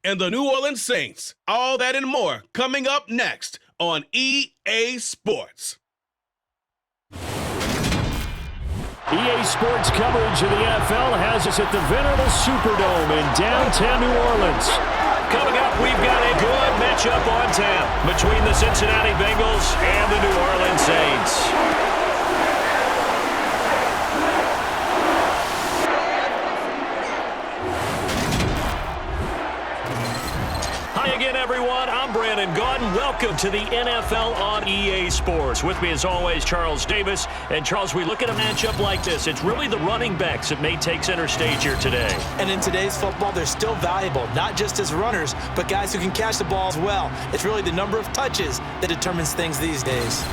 and the New Orleans Saints. All that and more coming up next on EA Sports. EA Sports coverage of the NFL has us at the venerable Superdome in downtown New Orleans. Coming up, we've got a good matchup on tap between the Cincinnati Bengals and the New Orleans Saints. Hi again, everyone. I'm Brandon Gaudin. Welcome to the NFL on EA Sports. With me, as always, Charles Davis. And, Charles, we look at a matchup like this. It's really the running backs that may take center stage here today. And in today's football, they're still valuable, not just as runners, but guys who can catch the ball as well. It's really the number of touches that determines things these days.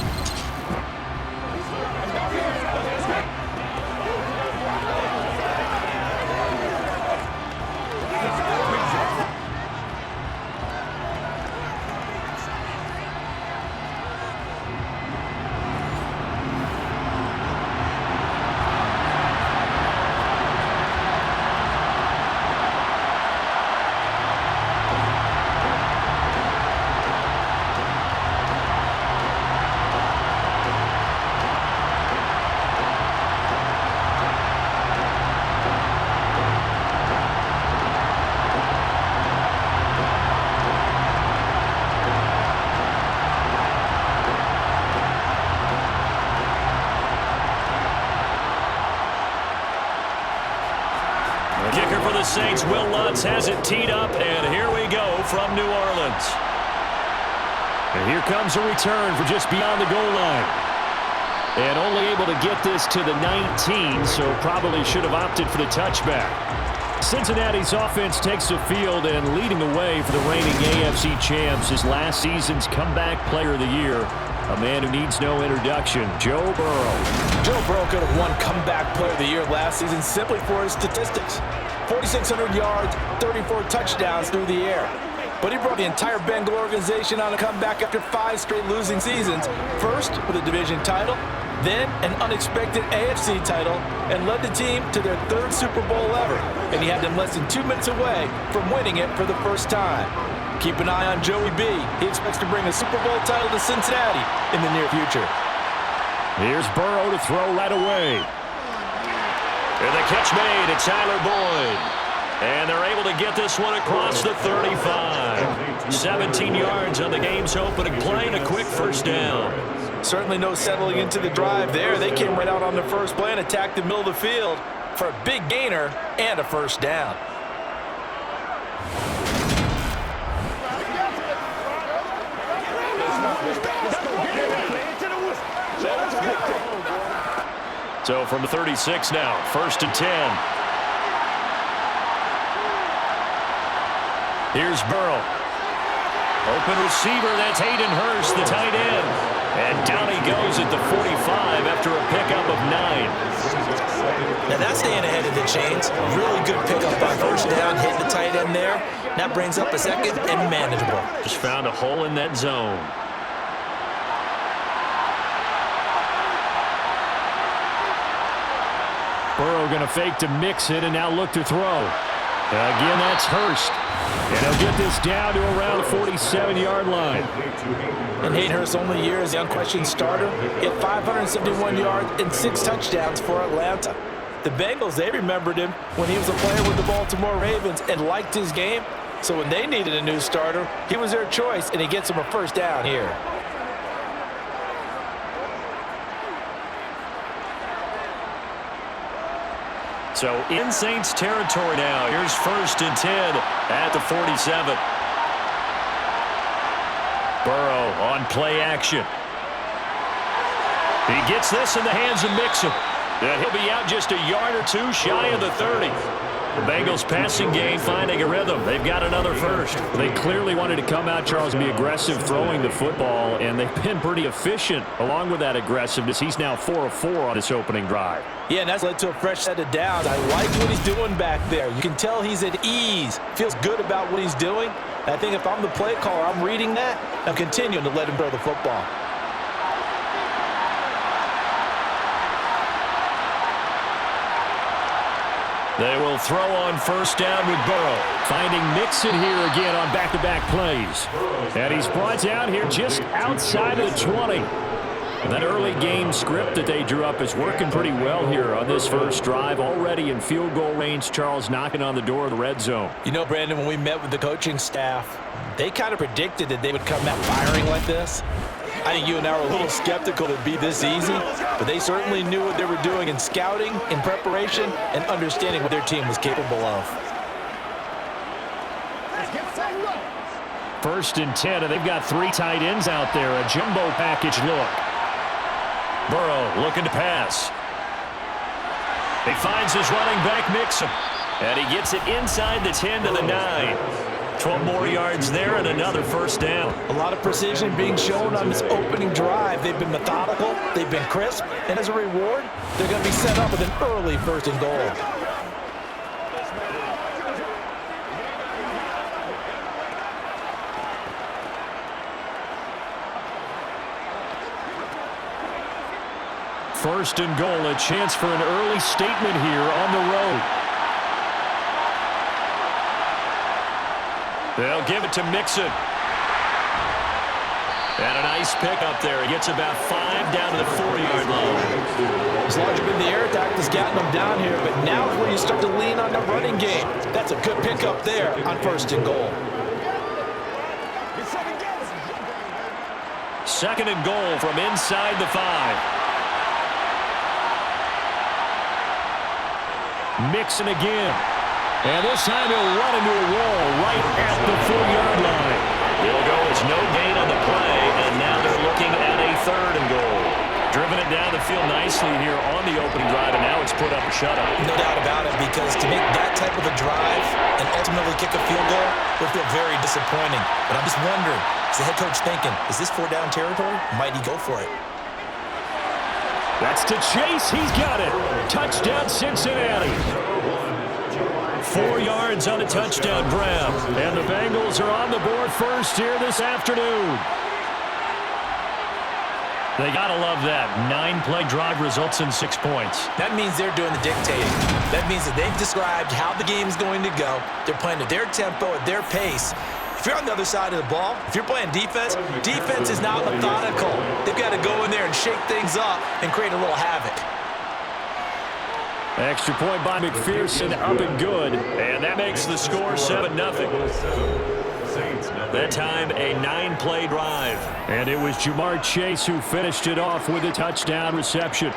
Kicker for the Saints, Will Lutz, has it teed up, and here we go from New Orleans. And here comes a return for just beyond the goal line. And only able to get this to the 19, so probably should have opted for the touchback. Cincinnati's offense takes the field and leading the way for the reigning AFC champs is last season's comeback player of the year. A man who needs no introduction, Joe Burrow. Joe Burrow could have won comeback player of the year last season simply for his statistics. 4,600 yards, 34 touchdowns through the air. But he brought the entire Bengal organization on a comeback after 5 straight losing seasons. First with a division title, then an unexpected AFC title, and led the team to their 3rd Super Bowl ever. And he had them less than 2 minutes away from winning it for the first time. Keep an eye on Joey B. He expects to bring a Super Bowl title to Cincinnati in the near future. Here's Burrow to throw right away. And the catch made to Tyler Boyd. And they're able to get this one across the 35. 17 yards on the game's opening play and a quick first down. Certainly no settling into the drive there. They came right out on the first play and attacked the middle of the field for a big gainer and a first down. So from the 36 now, 1st and 10. Here's Burrow. Open receiver, that's Hayden Hurst, the tight end. And down he goes at the 45 after a pickup of 9. Now that's staying ahead of the chains. Really good pickup on first down, hitting the tight end there. That brings up a second and manageable. Just found a hole in that zone. Burrow going to fake to mix it and now look to throw. Again, that's Hurst. And he'll get this down to around the 47-yard line. And Hayden Hurst's only year as the unquestioned starter, he had 571 yards and 6 touchdowns for Atlanta. The Bengals, they remembered him when he was a player with the Baltimore Ravens and liked his game. So when they needed a new starter, he was their choice, and he gets them a first down here. So in Saints territory now. Here's 1st and 10 at the 47. Burrow on play action. He gets this in the hands of Mixon. And he'll be out just a yard or 2 shy of the 30. The Bengals passing game finding a rhythm. They've got another first. They clearly wanted to come out, Charles, and be aggressive throwing the football, and they've been pretty efficient along with that aggressiveness. He's now 4 of 4 on this opening drive. Yeah, and that's led to a fresh set of downs. I like what he's doing back there. You can tell he's at ease, feels good about what he's doing. I think if I'm the play caller, I'm reading that. I'm continuing to let him throw the football. They will throw on first down with Burrow. Finding Mixon here again on back-to-back plays. And he's brought down here just outside of the 20. And that early game script that they drew up is working pretty well here on this first drive. Already in field goal range, Charles knocking on the door of the red zone. You know, Brandon, when we met with the coaching staff, they kind of predicted that they would come out firing like this. I think you and I were a little skeptical it would be this easy, but they certainly knew what they were doing in scouting, in preparation, and understanding what their team was capable of. First and 10, and they've got 3 tight ends out there. A jumbo package look. Burrow looking to pass. He finds his running back Mixon, and he gets it inside the 10 to the 9. 12 more yards there and another first down. A lot of precision being shown on this opening drive. They've been methodical, they've been crisp, and as a reward, they're going to be set up with an early first and goal. First and goal, a chance for an early statement here on the road. They'll give it to Mixon. And a nice pick up there. He gets about 5 down to the 4-yard line. It's largely been the air attack that's gotten them down here, but now is where you start to lean on the running game. That's a good pickup there on first and goal. Second and goal from inside the 5. Mixon again. And this time he'll run into a wall right at the 4-yard line. He'll go. It's no gain on the play, and now they're looking at a third and goal. Driven it down the field nicely here on the opening drive, and now it's put up a shutout. No doubt about it, because to make that type of a drive and ultimately kick a field goal would feel very disappointing. But I'm just wondering, is the head coach thinking, is this 4-down territory? Might he go for it? That's to Chase. He's got it. Touchdown, Cincinnati. 4 yards on a touchdown grab. And the Bengals are on the board first here this afternoon. They got to love that. 9-play drive results in 6 points. That means they're doing the dictating. That means that they've described how the game's going to go. They're playing at their tempo, at their pace. If you're on the other side of the ball, if you're playing defense, defense is not methodical. They've got to go in there and shake things up and create a little havoc. Extra point by McPherson, up and good. And that makes the score 7-0. That time, a 9-play drive. And it was Jamar Chase who finished it off with a touchdown reception.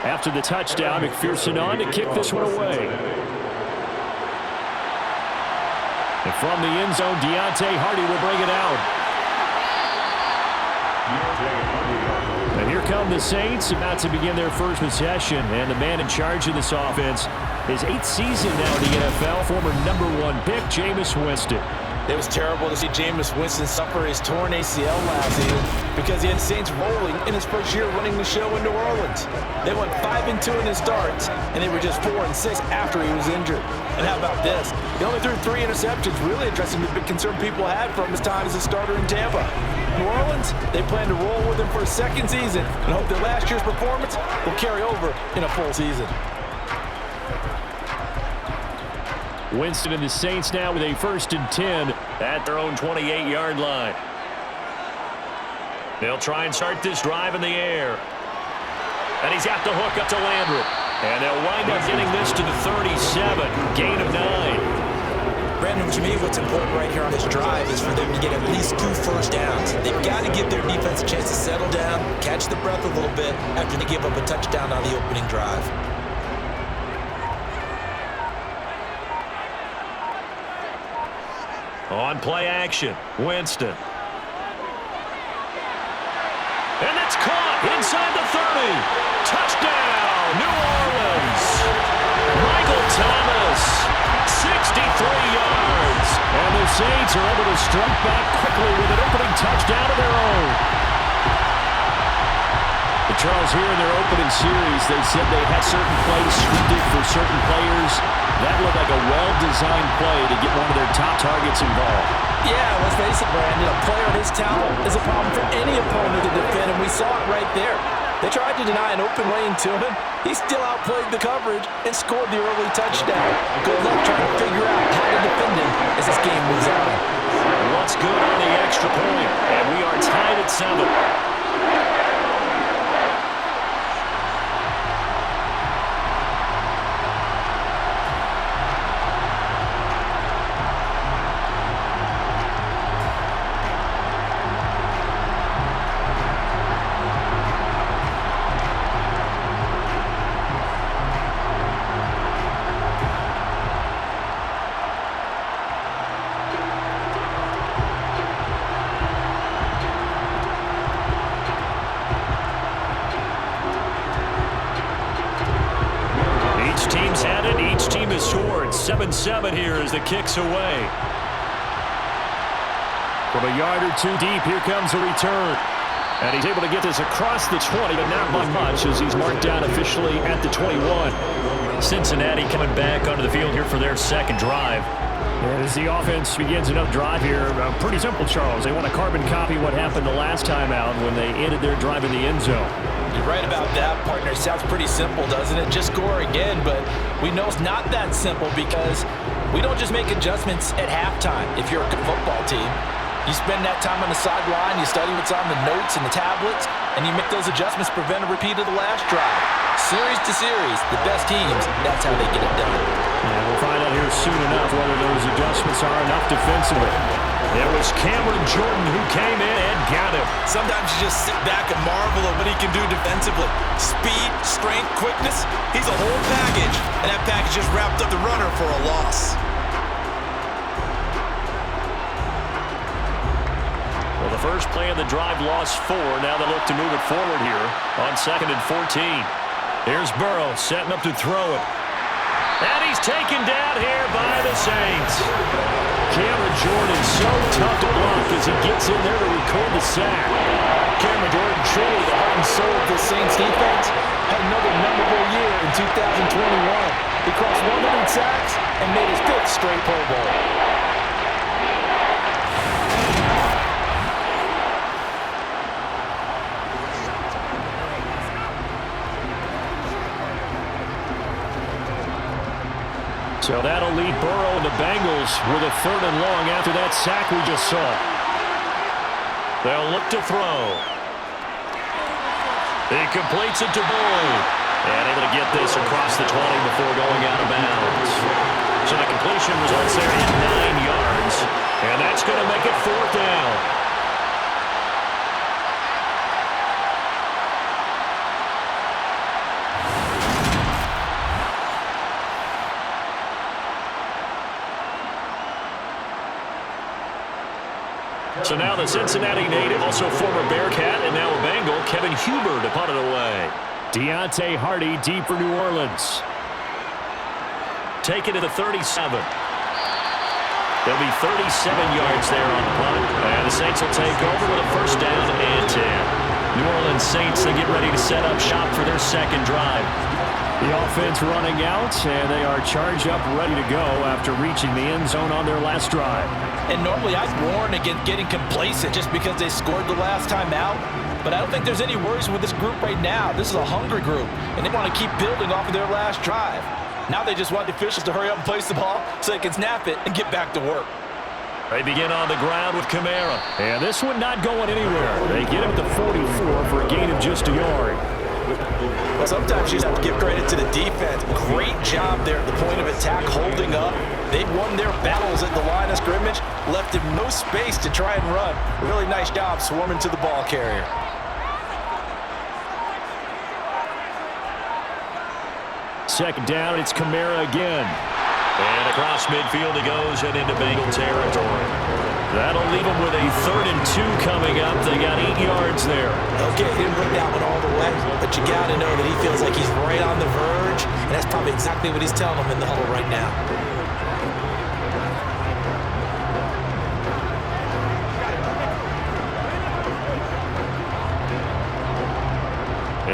After the touchdown, McPherson on to kick this one away. And from the end zone, Deontay Hardy will bring it out. And here come the Saints, about to begin their first possession. And the man in charge of this offense, his 8th season now in the NFL, former #1 pick, Jameis Winston. It was terrible to see Jameis Winston suffer his torn ACL last season because he had Saints rolling in his first year running the show in New Orleans. They went 5-2 in his starts, and they were just 4-6 after he was injured. And how about this? He only threw 3 interceptions, really addressing the big concern people had from his time as a starter in Tampa. New Orleans, they plan to roll with him for a second season and hope that last year's performance will carry over in a full season. Winston and the Saints now with a 1st and 10 at their own 28-yard line. They'll try and start this drive in the air. And he's got the hook up to Landry. And they'll wind up getting this to the 37. Gain of 9. Brandon, to me, what's important right here on this drive is for them to get at least 2 first downs. They've got to give their defense a chance to settle down, catch the breath a little bit after they give up a touchdown on the opening drive. On play action, Winston. And it's caught inside the 30. Touchdown, New Orleans. Michael Thomas, 63 yards. And the the Saints are able to strike back quickly with an opening touchdown of their own. But Charles, here in their opening series, they said they had certain plays scripted for certain players. That looked like a well-designed play to get one of their top targets involved. Yeah, let's face it, Brandon. A player of his talent is a problem for any opponent to defend, and we saw it right there. They tried to deny an open lane to him. He still outplayed the coverage and scored the early touchdown. Good luck trying to figure out how to defend him as this game moves on. What's good on the extra point? And we are tied at 7. Team's had it. Each team has scored. 7-7 here as the kick's away. From a yard or two deep, here comes a return. And he's able to get this across the 20, but not by much as he's marked down officially at the 21. Cincinnati coming back onto the field here for their second drive. And as the offense begins another drive here, pretty simple, Charles. They want to carbon copy what happened the last time out when they ended their drive in the end zone. You're right about that, partner. Sounds pretty simple, doesn't it? Just score again, but we know it's not that simple because we don't just make adjustments at halftime if you're a good football team. You spend that time on the sideline, you study what's on the notes and the tablets, and you make those adjustments to prevent a repeat of the last drive. Series to series, the best teams, that's how they get it done. And we'll find out here soon enough whether those adjustments are enough defensively. It was Cameron Jordan who came in and got him. Sometimes you just sit back and marvel at what he can do defensively. Speed, strength, quickness. He's a whole package, and that package just wrapped up the runner for a loss. Well, the first play of the drive lost 4. Now they look to move it forward here on 2nd and 14. Here's Burrow setting up to throw it. And he's taken down here by the Saints. Cameron Jordan so tough to block as he gets in there to record the sack. Cameron Jordan, truly the heart and soul of the Saints defense, had another memorable year in 2021. He crossed 100 sacks and made his 5th straight Pro Bowl. So that'll lead Burrow and the Bengals with a 3rd and long after that sack we just saw. They'll look to throw. He completes it to Boyd. And able to get this across the 20 before going out of bounds. So the completion results there in 9 yards. And that's going to make it 4th down. So now the Cincinnati native, also former Bearcat, and now a Bengal, Kevin Huber to punt it away. Deontay Hardy deep for New Orleans. Take it to the 37. There'll be 37 yards there on the punt. And the Saints will take over with a 1st down and 10. New Orleans Saints, they get ready to set up shop for their second drive. The offense running out, and they are charged up, ready to go after reaching the end zone on their last drive. And normally I'd warn against getting complacent just because they scored the last time out. But I don't think there's any worries with this group right now. This is a hungry group, and they want to keep building off of their last drive. Now they just want the officials to hurry up and place the ball so they can snap it and get back to work. They begin on the ground with Kamara. And this one not going anywhere. They get him to 44 for a gain of just a yard. Well, sometimes you just have to give credit to the defense. Great job there at the point of attack, holding up. They won their battles at the line of scrimmage, left him no space to try and run. Really nice job swarming to the ball carrier. Second down, it's Kamara again. And across midfield he goes and into Bengal territory. That'll leave them with a 3rd and 2 coming up. They got 8 yards there. Okay, didn't bring that one all the way, but you got to know that he feels like he's right on the verge, and that's probably exactly what he's telling them in the huddle right now.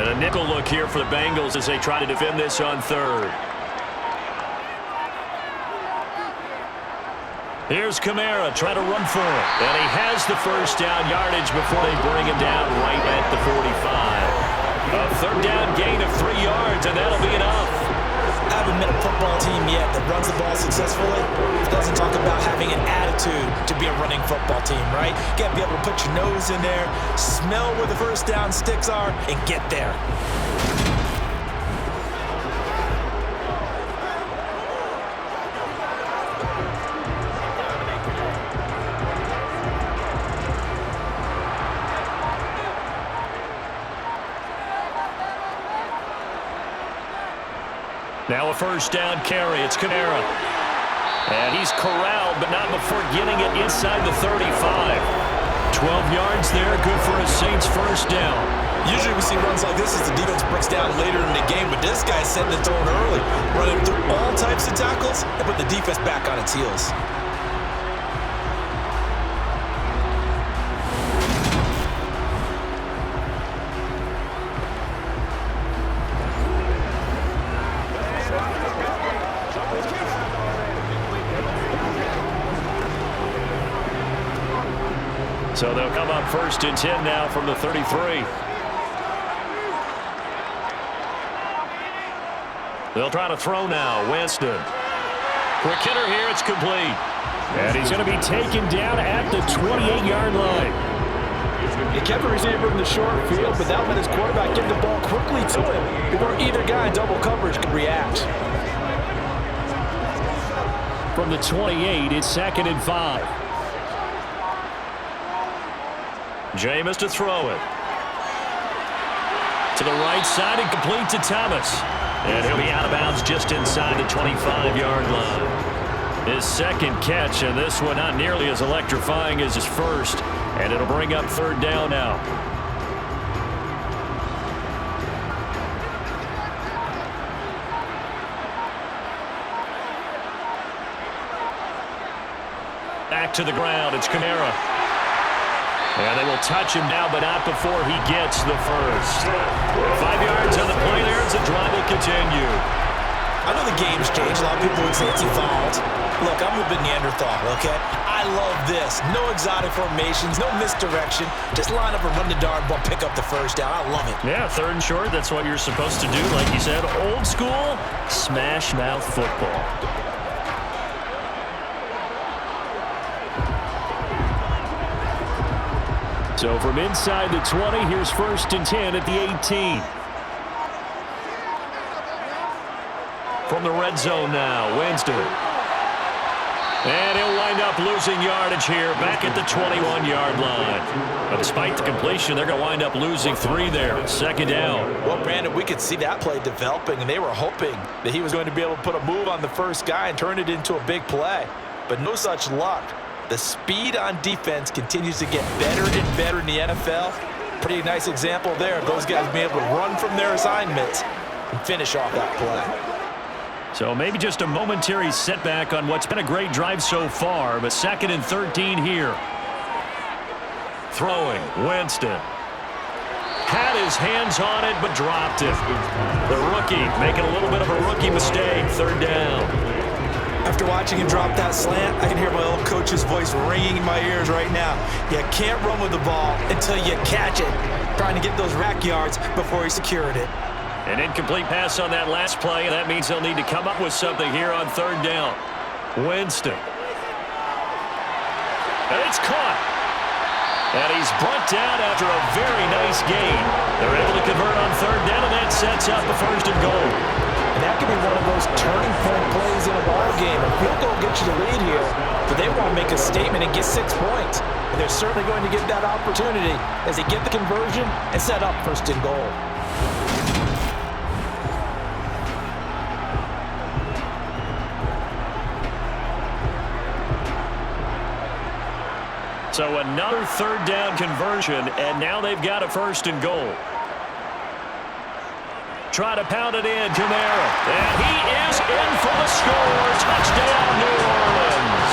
And a nickel look here for the Bengals as they try to defend this on third. Here's Kamara trying to run for it. And he has the first down yardage before they bring him down right at the 45. A third down gain of 3 yards, and that'll be enough. I haven't met a football team yet that runs the ball successfully. It doesn't talk about having an attitude to be a running football team, right? You got to be able to put your nose in there, smell where the first down sticks are, and get there. Now a first down carry. It's Kamara. And he's corralled, but not before getting it inside the 35. 12 yards there, good for a Saints first down. Usually we see runs like this as the defense breaks down later in the game, but this guy's setting the tone early, running through all types of tackles and put the defense back on its heels. So they'll come up first and 10 now from the 33. They'll try to throw now. Winston. Quick hitter here. It's complete. And he's going to be taken down at the 28-yard line. He kept the receiver in the short field, but that let his quarterback get the ball quickly to him before either guy in double coverage could react. From the 28, it's 2nd and 5. Jameis to throw it. To the right side and complete to Thomas. And he'll be out of bounds just inside the 25-yard line. His second catch, and this one not nearly as electrifying as his first. And it'll bring up third down now. Back to the ground. It's Kamara. And they will touch him now, but not before he gets the first. 5 yards on the play there as the drive will continue. I know the game's changed. A lot of people would say it's evolved. Look, I'm a bit Neanderthal, okay? I love this. No exotic formations, no misdirection. Just line up and run the darn ball, pick up the first down. I love it. Yeah, third and short, that's what you're supposed to do. Like you said, old school, smash mouth football. So from inside the 20, here's 1st and 10 at the 18. From the red zone now, Winston. And he'll wind up losing yardage here back at the 21-yard line. But despite the completion, they're going to wind up losing 3 there. 2nd down. Well, Brandon, we could see that play developing, and they were hoping that he was going to be able to put a move on the first guy and turn it into a big play. But no such luck. The speed on defense continues to get better and better in the NFL. Pretty nice example there of those guys being able to run from their assignments and finish off that play. So maybe just a momentary setback on what's been a great drive so far, but 2nd and 13 here. Throwing, Winston. Had his hands on it, but dropped it. The rookie making a little bit of a rookie mistake. 3rd down. After watching him drop that slant, I can hear my old coach's voice ringing in my ears right now. You can't run with the ball until you catch it. Trying to get those rack yards before he secured it. An incomplete pass on that last play, and that means they'll need to come up with something here on 3rd down. Winston. And it's caught. And he's brought down after a very nice gain. They're able to convert on 3rd down, and that sets up the 1st and goal. And that could be one of those turning point plays in a ball game. A field goal gets you the lead here, but they want to make a statement and get 6 points. And they're certainly going to get that opportunity as they get the conversion and set up 1st and goal. So another 3rd down conversion, and now they've got a 1st and goal. Try to pound it in, Kamara. And he is in for the score. Touchdown, New Orleans.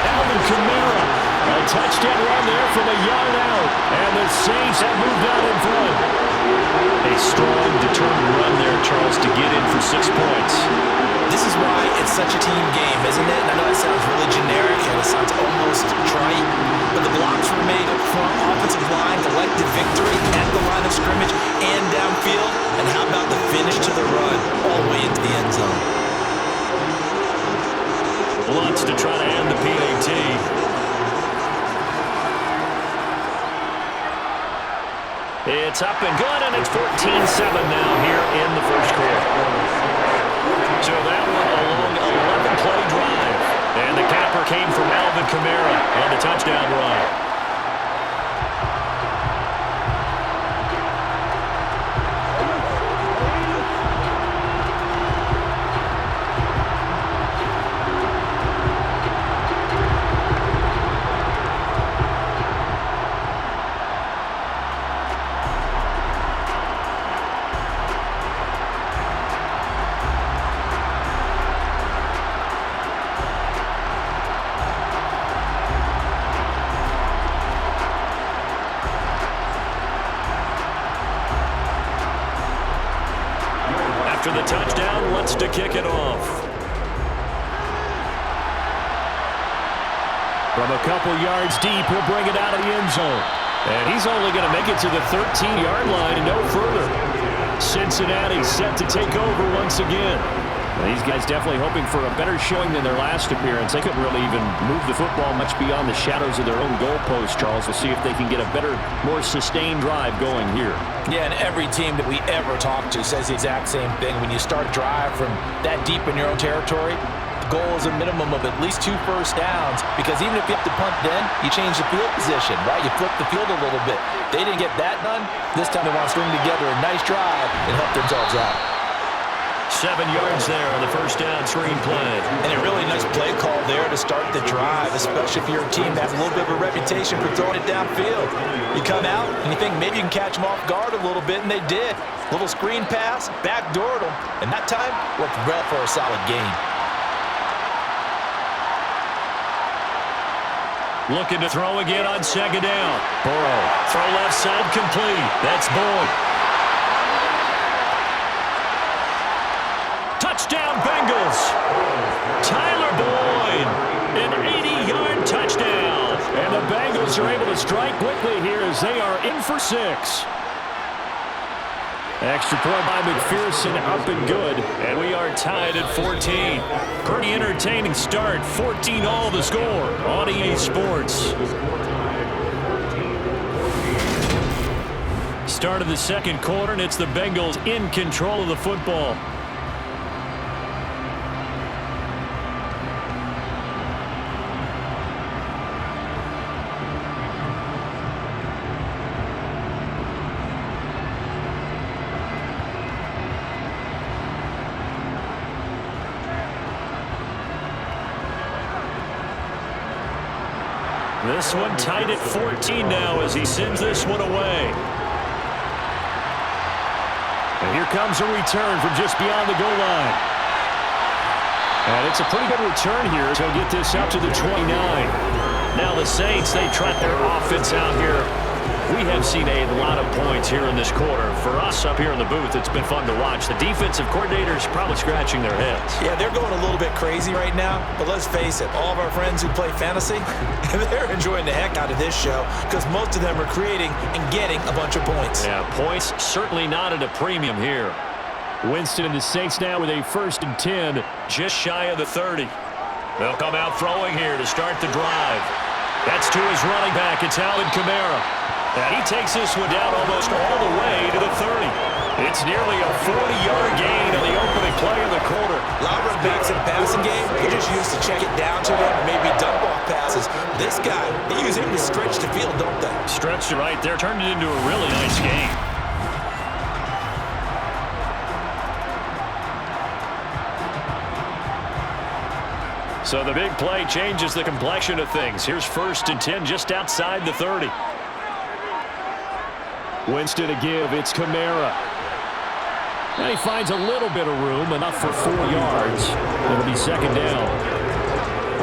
Alvin Kamara, a touchdown run there from a yard out. And the Saints have moved out in front. A strong, determined run there, Charles, to get in for 6 points. This is why it's such a team game, isn't it? And I know that sounds really generic and it sounds almost trite, but the blocks were made up front, offensive line, collected victory at the line of scrimmage and downfield. And how about the finish to the run all the way into the end zone? Wants to try to end the PAT. It's up and good, and it's 14-7 now here in the first quarter. So that one a long 11-play drive. And the capper came from Alvin Kamara on the touchdown run. After the touchdown, wants to kick it off. From a couple yards deep, he'll bring it out of the end zone. And he's only going to make it to the 13-yard line and no further. Cincinnati set to take over once again. Well, these guys definitely hoping for a better showing than their last appearance. They couldn't really even move the football much beyond the shadows of their own goalpost, Charles. We'll see if they can get a better, more sustained drive going here. Yeah, and every team that we ever talk to says the exact same thing. When you start a drive from that deep in your own territory, the goal is a minimum of at least 2 first downs, because even if you have to punt then, you change the field position, right? You flip the field a little bit. They didn't get that done. This time they want to string together a nice drive and help themselves out. 7 yards there on the first down screen play. And a really nice play call there to start the drive, especially if you're a team that has a little bit of a reputation for throwing it downfield. You come out and you think maybe you can catch them off guard a little bit, and they did. Little screen pass, backdoored them, and that time worked well for a solid gain. Looking to throw again on second down. Burrow, throw left side complete. That's Boyd. Touchdown Bengals. Tyler Boyd, an 80-yard touchdown. And the Bengals are able to strike quickly here as they are in for 6. Extra point by McPherson, up and good. And we are tied at 14. Pretty entertaining start. 14-all the score on EA Sports. Start of the second quarter, and it's the Bengals in control of the football. This one tied at 14 now as he sends this one away. And here comes a return from just beyond the goal line. And it's a pretty good return here to get this up to the 29. Now the Saints, they trot their offense out here. We have seen a lot of points here in this quarter. For us up here in the booth, it's been fun to watch. The defensive coordinators probably scratching their heads. Yeah, they're going a little bit crazy right now, but let's face it, all of our friends who play fantasy, they're enjoying the heck out of this show because most of them are creating and getting a bunch of points. Yeah, points certainly not at a premium here. Winston and the Saints now with a 1st and 10. Just shy of the 30. They'll come out throwing here to start the drive. That's to his running back. It's Alvin Kamara. And he takes this one down almost all the way to the 30. It's nearly a 40-yard gain on the opening play of the quarter. A lot of running backs in the passing game, they just used to check it down to them or maybe dump off passes. This guy, they use him to stretch the field, don't they? Stretched it right there, turned it into a really nice game. So the big play changes the complexion of things. Here's 1st and 10 just outside the 30. Winston to give. It's Kamara. And he finds a little bit of room, enough for 4 yards. It'll be 2nd down.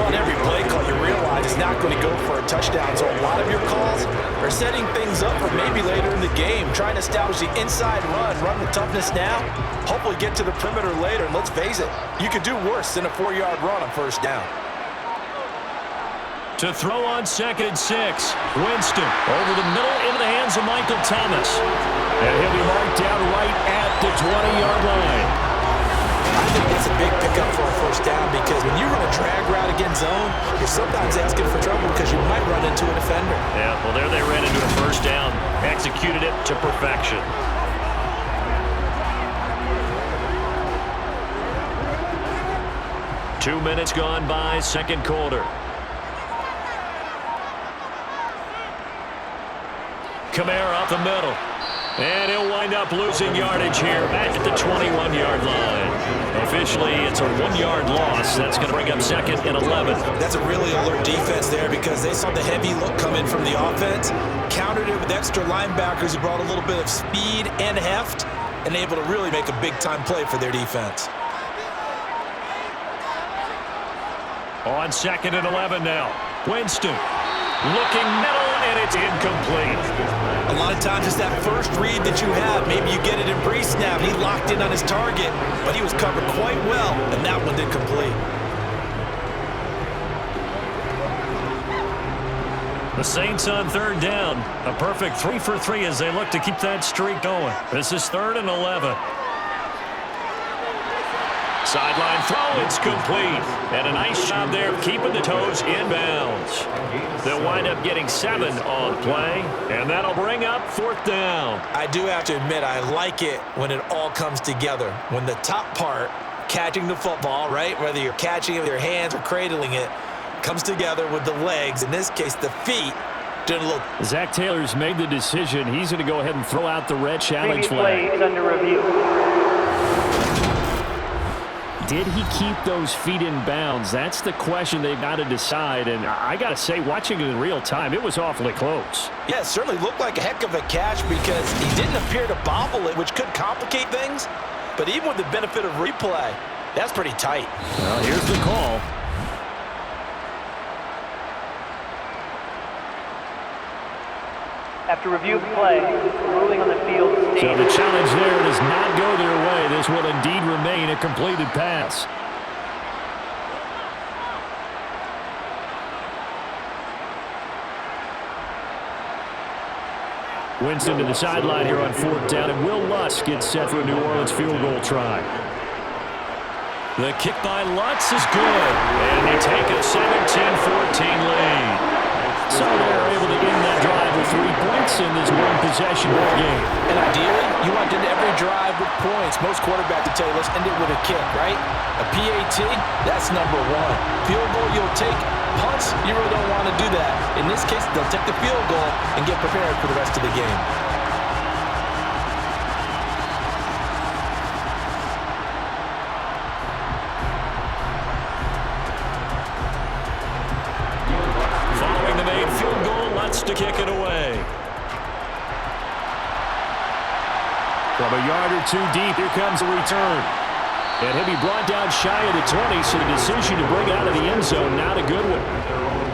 Well, on every play call, you realize it's not going to go for a touchdown. So a lot of your calls are setting things up for maybe later in the game, trying to establish the inside run with toughness now, hopefully get to the perimeter later. And let's face it, you could do worse than a 4-yard run on first down. To throw on 2nd and 6. Winston over the middle into the hands of Michael Thomas. And he'll be marked down right at the 20-yard line. I think that's a big pickup for a first down because when you run a drag route against zone, you're sometimes asking for trouble because you might run into a defender. Yeah, well, there they ran into a first down. Executed it to perfection. Two minutes gone by, second quarter. Kamara up the middle. And he'll wind up losing yardage here back at the 21-yard line. Officially, it's a 1-yard loss. That's going to bring up 2nd and 11. That's a really alert defense there because they saw the heavy look come in from the offense, countered it with extra linebackers who brought a little bit of speed and heft, and able to really make a big-time play for their defense. On 2nd and 11 now. Winston looking middle, and it's incomplete. A lot of times it's that first read that you have. Maybe you get it in pre-snap. He locked in on his target, but he was covered quite well, and that one didn't complete. The Saints on 3rd down. A perfect 3 for 3 as they look to keep that streak going. This is 3rd and 11. Sideline throw, it's complete. And a nice job there of keeping the toes inbounds. They'll wind up getting 7 on play, and that'll bring up 4th down. I do have to admit, I like it when it all comes together. When the top part, catching the football, right, whether you're catching it with your hands or cradling it, comes together with the legs, in this case the feet, doing a little. Zach Taylor's made the decision. He's going to go ahead and throw out the red challenge flag. Play is under review. Did he keep those feet in bounds? That's the question they've got to decide. And I got to say, watching it in real time, it was awfully close. Yeah, it certainly looked like a heck of a catch because he didn't appear to bobble it, which could complicate things. But even with the benefit of replay, that's pretty tight. Well, here's the call. After review of play, ruling on the field stated. So the challenge there does not go their way. This will indeed remain a completed pass. Winston to the sideline here on 4th down, and Will Lutz gets set for a New Orleans field goal try. The kick by Lutz is good. And they take a 17-14 lead. So they're able to end that drive with 3 points in this one-possession ball game. And ideally, you want to end every drive with points. Most quarterbacks will tell you, let's end it with a kick, right? A PAT, that's number 1. Field goal, you'll take. Punts, you really don't want to do that. In this case, they'll take the field goal and get prepared for the rest of the game. To kick it away. From a yard or 2 deep, here comes a return. And he'll be brought down shy of the 20, so the decision to bring out of the end zone, not a good one.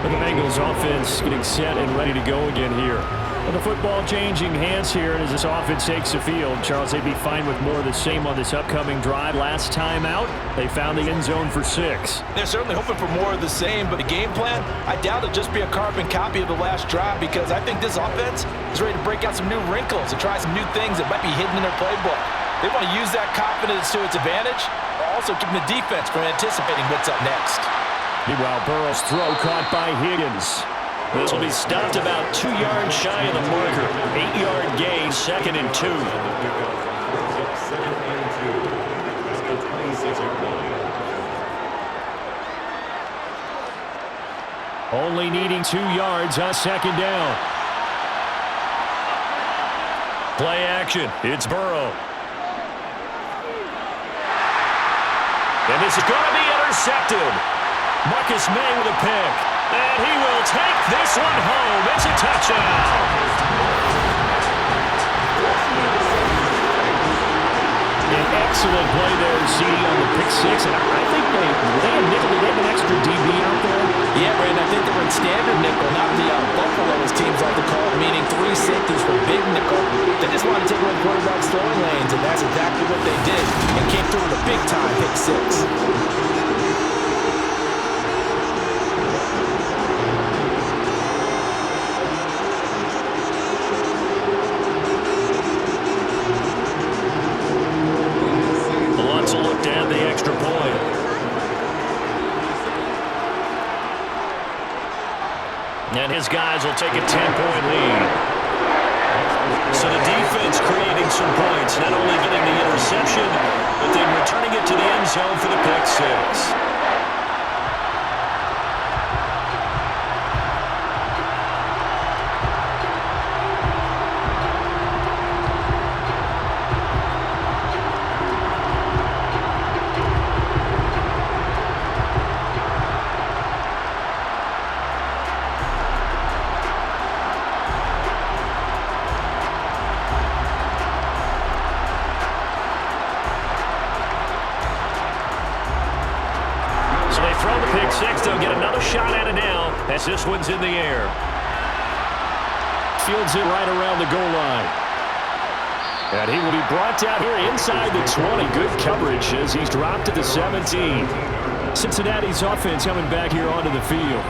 But the Bengals offense getting set and ready to go again here. And the football changing hands here as this offense takes the field. Charles, they'd be fine with more of the same on this upcoming drive. Last time out, they found the end zone for 6. They're certainly hoping for more of the same, but the game plan, I doubt it'll just be a carbon copy of the last drive because I think this offense is ready to break out some new wrinkles and try some new things that might be hidden in their playbook. They want to use that confidence to its advantage, while also keeping the defense from anticipating what's up next. Meanwhile, Burrow's throw caught by Higgins. This will be stopped about 2 yards shy of the marker. 8-yard gain, 2nd and 2. Only needing 2 yards on 2nd down. Play action. It's Burrow. And this is going to be intercepted. Marcus May with a pick. And he will take this one home. It's a touchdown. An excellent play there, CD, on the pick 6. And I think Hey, were they a nickel? Did they have an extra DB out there? Yeah, Brandon, I think they were in standard nickel, not the Buffalo, as teams like to call it, meaning 3 safeties for big nickel. They just wanted to take away quarterbacks' throwing lanes, and that's exactly what they did, and came through with a big-time pick 6. And his guys will take a 10-point lead. So the defense creating some points, not only getting the interception, but then returning it to the end zone for the pick 6. Throw the pick 6. They'll get another shot at it now as this one's in the air. Fields it right around the goal line. And he will be brought down here inside the 20. Good coverage as he's dropped to the 17. Cincinnati's offense coming back here onto the field.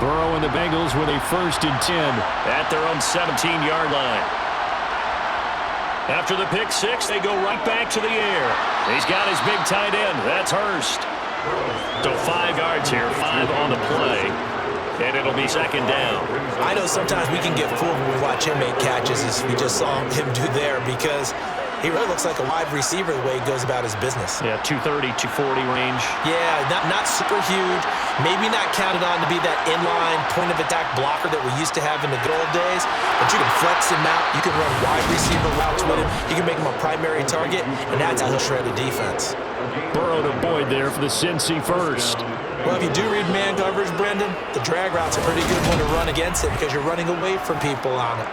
Burrow and the Bengals with a 1st and 10 at their own 17-yard line. After the pick 6, they go right back to the air. He's got his big tight end. That's Hurst. So 5 yards here, 5 on the play, and it'll be 2nd down. I know sometimes we can get fooled when we watch him make catches, as we just saw him do there, because he really looks like a wide receiver the way he goes about his business. Yeah, 230, 240 range. Yeah, not super huge. Maybe not counted on to be that inline point-of-attack blocker that we used to have in the good old days. But you can flex him out. You can run wide receiver routes with him. You can make him a primary target, and that's how he'll shred a defense. Burrow to Boyd there for the Cincy 1st. Well, if you do read man coverage, Brendan, the drag route's a pretty good one to run against it because you're running away from people on it.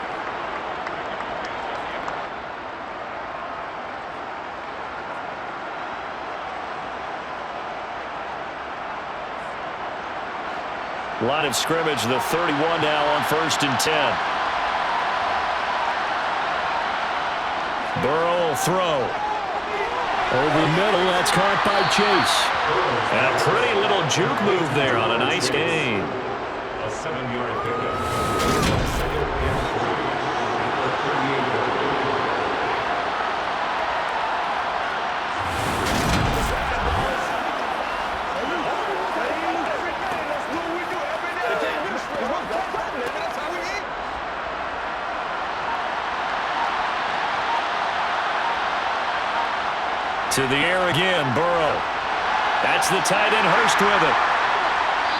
Line of scrimmage, the 31 now on 1st and 10. Burrow will throw. Over the middle, that's caught by Chase. And a pretty little juke move there on a nice gain. A 7-yard pickup. To the air again, Burrow. That's the tight end, Hurst with it.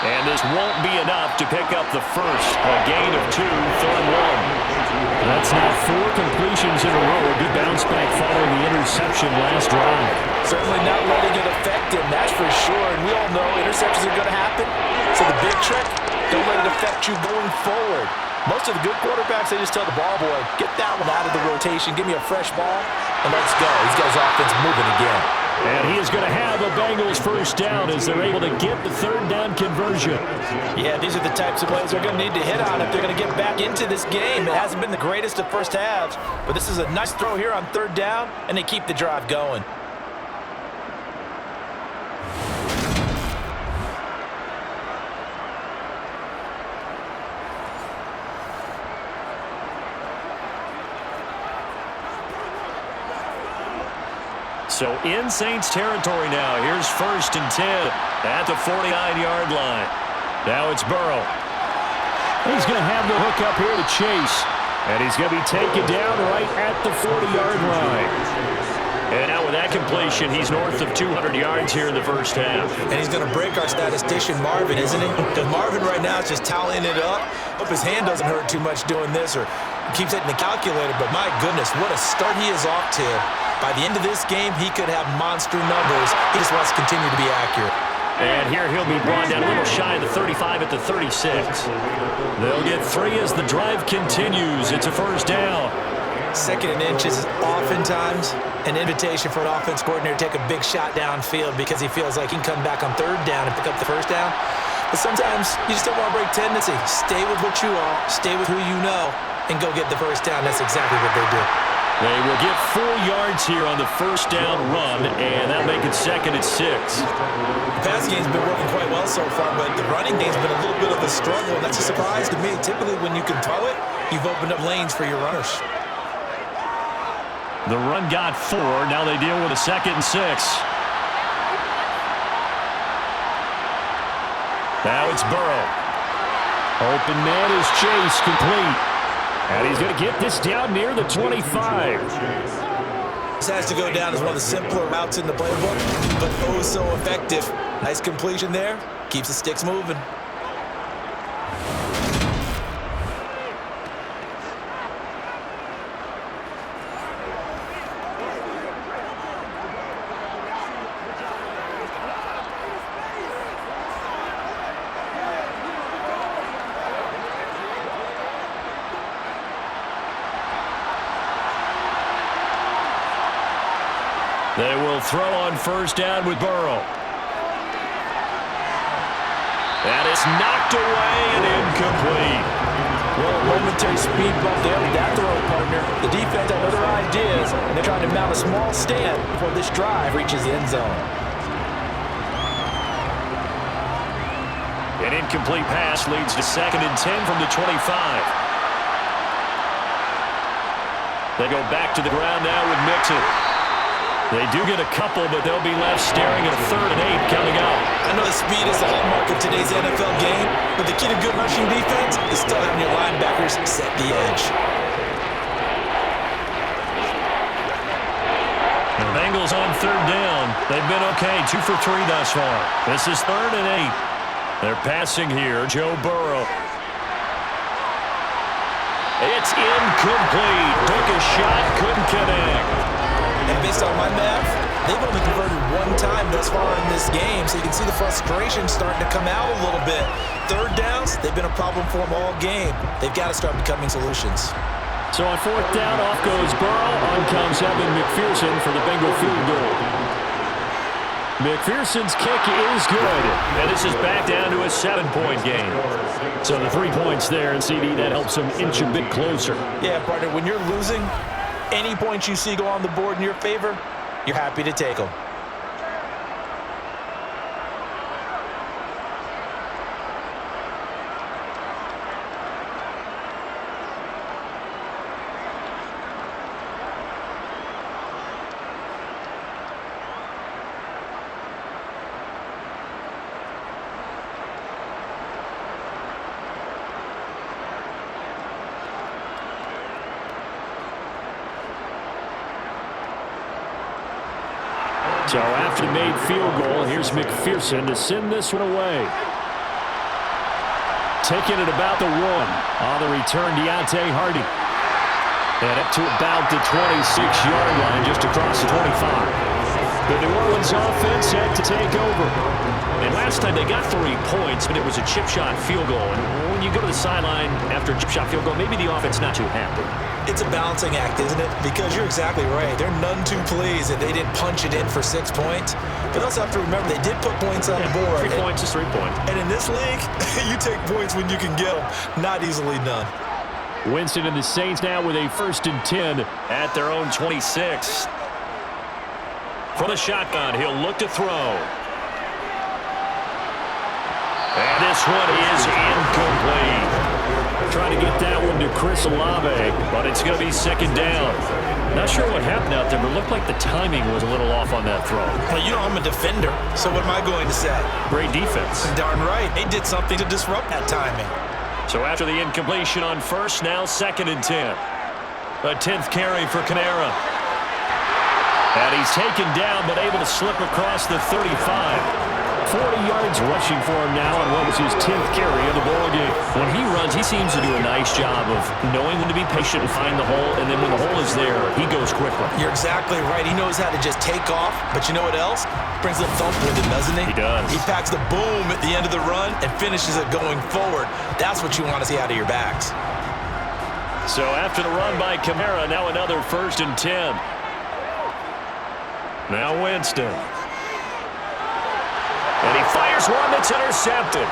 And this won't be enough to pick up the first. A gain of 2, 3rd and 1. That's now 4 completions in a row. A good bounce back following the interception last drive. Certainly not letting it affect him, that's for sure. And we all know interceptions are going to happen. So the big trick, don't let it affect you going forward. Most of the good quarterbacks, they just tell the ball boy, get that one out of the rotation, give me a fresh ball, and let's go. He's got his offense moving again. And he is going to have a Bengals 1st down as they're able to get the 3rd down conversion. Yeah, these are the types of plays they're going to need to hit on if they're going to get back into this game. It hasn't been the greatest of first halves, but this is a nice throw here on 3rd down, and they keep the drive going. So in Saints territory now. Here's 1st and 10 at the 49-yard line. Now it's Burrow. He's going to have the hook up here to Chase. And he's going to be taken down right at the 40-yard line. And now with that completion, he's north of 200 yards here in the 1st half. And he's going to break our statistician, Marvin, isn't he? Because Marvin right now is just toweling it up. Hope his hand doesn't hurt too much doing this, or Keeps hitting the calculator, but my goodness, what a start he is off to. By the end of this game, he could have monster numbers. He just wants to continue to be accurate. And here he'll be brought down a little shy of the 35 at the 36. They'll get 3 as the drive continues. It's a first down. 2nd and inches is oftentimes an invitation for an offense coordinator to take a big shot downfield because he feels like he can come back on 3rd down and pick up the first down. But sometimes you just don't want to break tendency. Stay with what you are, stay with who you know, and go get the first down. That's exactly what they did. They will get 4 yards here on the first down run, and that'll make it 2nd and 6. The passing game's been working quite well so far, but the running game's been a little bit of a struggle, and that's a surprise to me. Typically, when you can throw it, you've opened up lanes for your runners. The run got 4. Now they deal with a 2nd and 6. Now it's Burrow. Open man is Chase, complete. And he's going to get this down near the 25. This has to go down as one of the simpler routes in the playbook, but oh so effective. Nice completion there. Keeps the sticks moving. They will throw on first down with Burrow. And it's knocked away and incomplete. Well, a momentary speed bump there with that throw, partner. The defense had other ideas, and they're trying to mount a small stand before this drive reaches the end zone. An incomplete pass leads to 2nd and 10 from the 25. They go back to the ground now with Mixon. They do get a couple, but they'll be left staring at a 3rd and 8 coming up. I know the speed is the hallmark of today's NFL game, but the key to good rushing defense is still having your linebackers set the edge. The Bengals on 3rd down. They've been okay, 2 for 3 thus far. This is 3rd and 8. They're passing here, Joe Burrow. It's incomplete. Took a shot, couldn't connect. And based on my math, they've only converted 1 time thus far in this game, so you can see the frustration starting to come out a little bit. 3rd downs, they've been a problem for them all game. They've got to start becoming solutions. So on 4th down, off goes Burrow. On comes Evan McPherson for the Bengal field goal. McPherson's kick is good. And this is back down to a 7-point game. So the 3 points there, and CD, that helps them inch a bit closer. Yeah, partner, when you're losing, any points you see go on the board in your favor, you're happy to take them. So after the made field goal, here's McPherson to send this one away. Taking it about the 1. On the return, Deontay Hardy. And up to about the 26-yard line, just across the 25. The New Orleans offense had to take over. And last time they got 3 points, but it was a chip shot field goal. And when you go to the sideline after a chip shot field goal, maybe the offense not too happy. It's a balancing act, isn't it? Because you're exactly right. They're none too pleased that they didn't punch it in for 6 points. But also have to remember they did put points on the board. 3 points is 3 points. And in this league, you take points when you can get them. Not easily done. Winston and the Saints now with a 1st and 10 at their own 26. For the shotgun, he'll look to throw. And this one is incomplete. Trying to get that one to Chris Olave, but it's going to be 2nd down. Not sure what happened out there, but it looked like the timing was a little off on that throw. Well, you know I'm a defender, so what am I going to say? Great defense. Darn right. They did something to disrupt that timing. So after the incompletion on 1st, now 2nd and 10. A 10th carry for Kamara. And he's taken down, but able to slip across the 35. 40 yards rushing for him now on what was his 10th carry of the ballgame. When he runs, he seems to do a nice job of knowing when to be patient and find the hole, and then when the hole is there, he goes quickly. You're exactly right. He knows how to just take off, but you know what else? Brings a thump with it, doesn't he? He does. He packs the boom at the end of the run and finishes it going forward. That's what you want to see out of your backs. So after the run by Kamara, now another 1st and 10. Now Winston. And he fires one that's intercepted.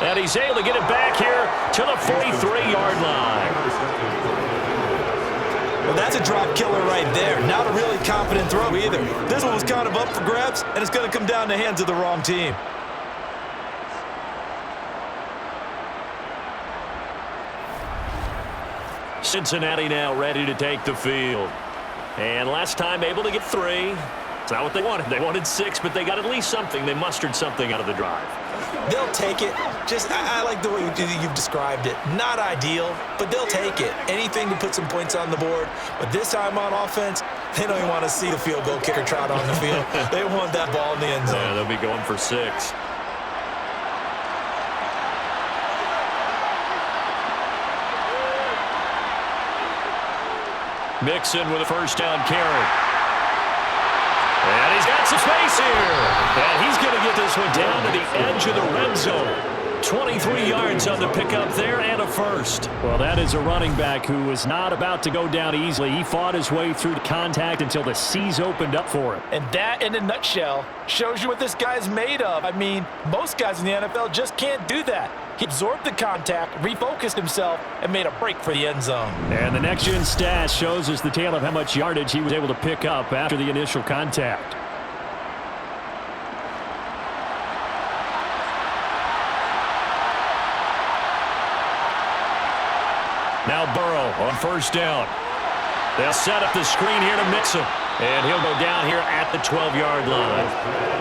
And he's able to get it back here to the 43-yard line. Well, that's a drop killer right there. Not a really confident throw either. This one was kind of up for grabs, and it's going to come down in the hands of the wrong team. Cincinnati now ready to take the field. And last time able to get 3. It's not what they wanted. They wanted 6, but they got at least something. They mustered something out of the drive. They'll take it. I like the way you've described it. Not ideal, but they'll take it. Anything to put some points on the board. But this time on offense, they don't even want to see the field goal kicker trot on the field. They want that ball in the end zone. Yeah, they'll be going for 6. Mixon with a 1st down carry. And he's got some space here. And he's going to get this one down to the edge of the red zone. 23 yards on the pickup there and a 1st. Well, that is a running back who was not about to go down easily. He fought his way through the contact until the seas opened up for him. And that, in a nutshell, shows you what this guy's made of. I mean, most guys in the NFL just can't do that. He absorbed the contact, refocused himself, and made a break for the end zone. And the next-gen stat shows us the tale of how much yardage he was able to pick up after the initial contact. Now Burrow on 1st down. They'll set up the screen here to Mixon. And he'll go down here at the 12-yard line.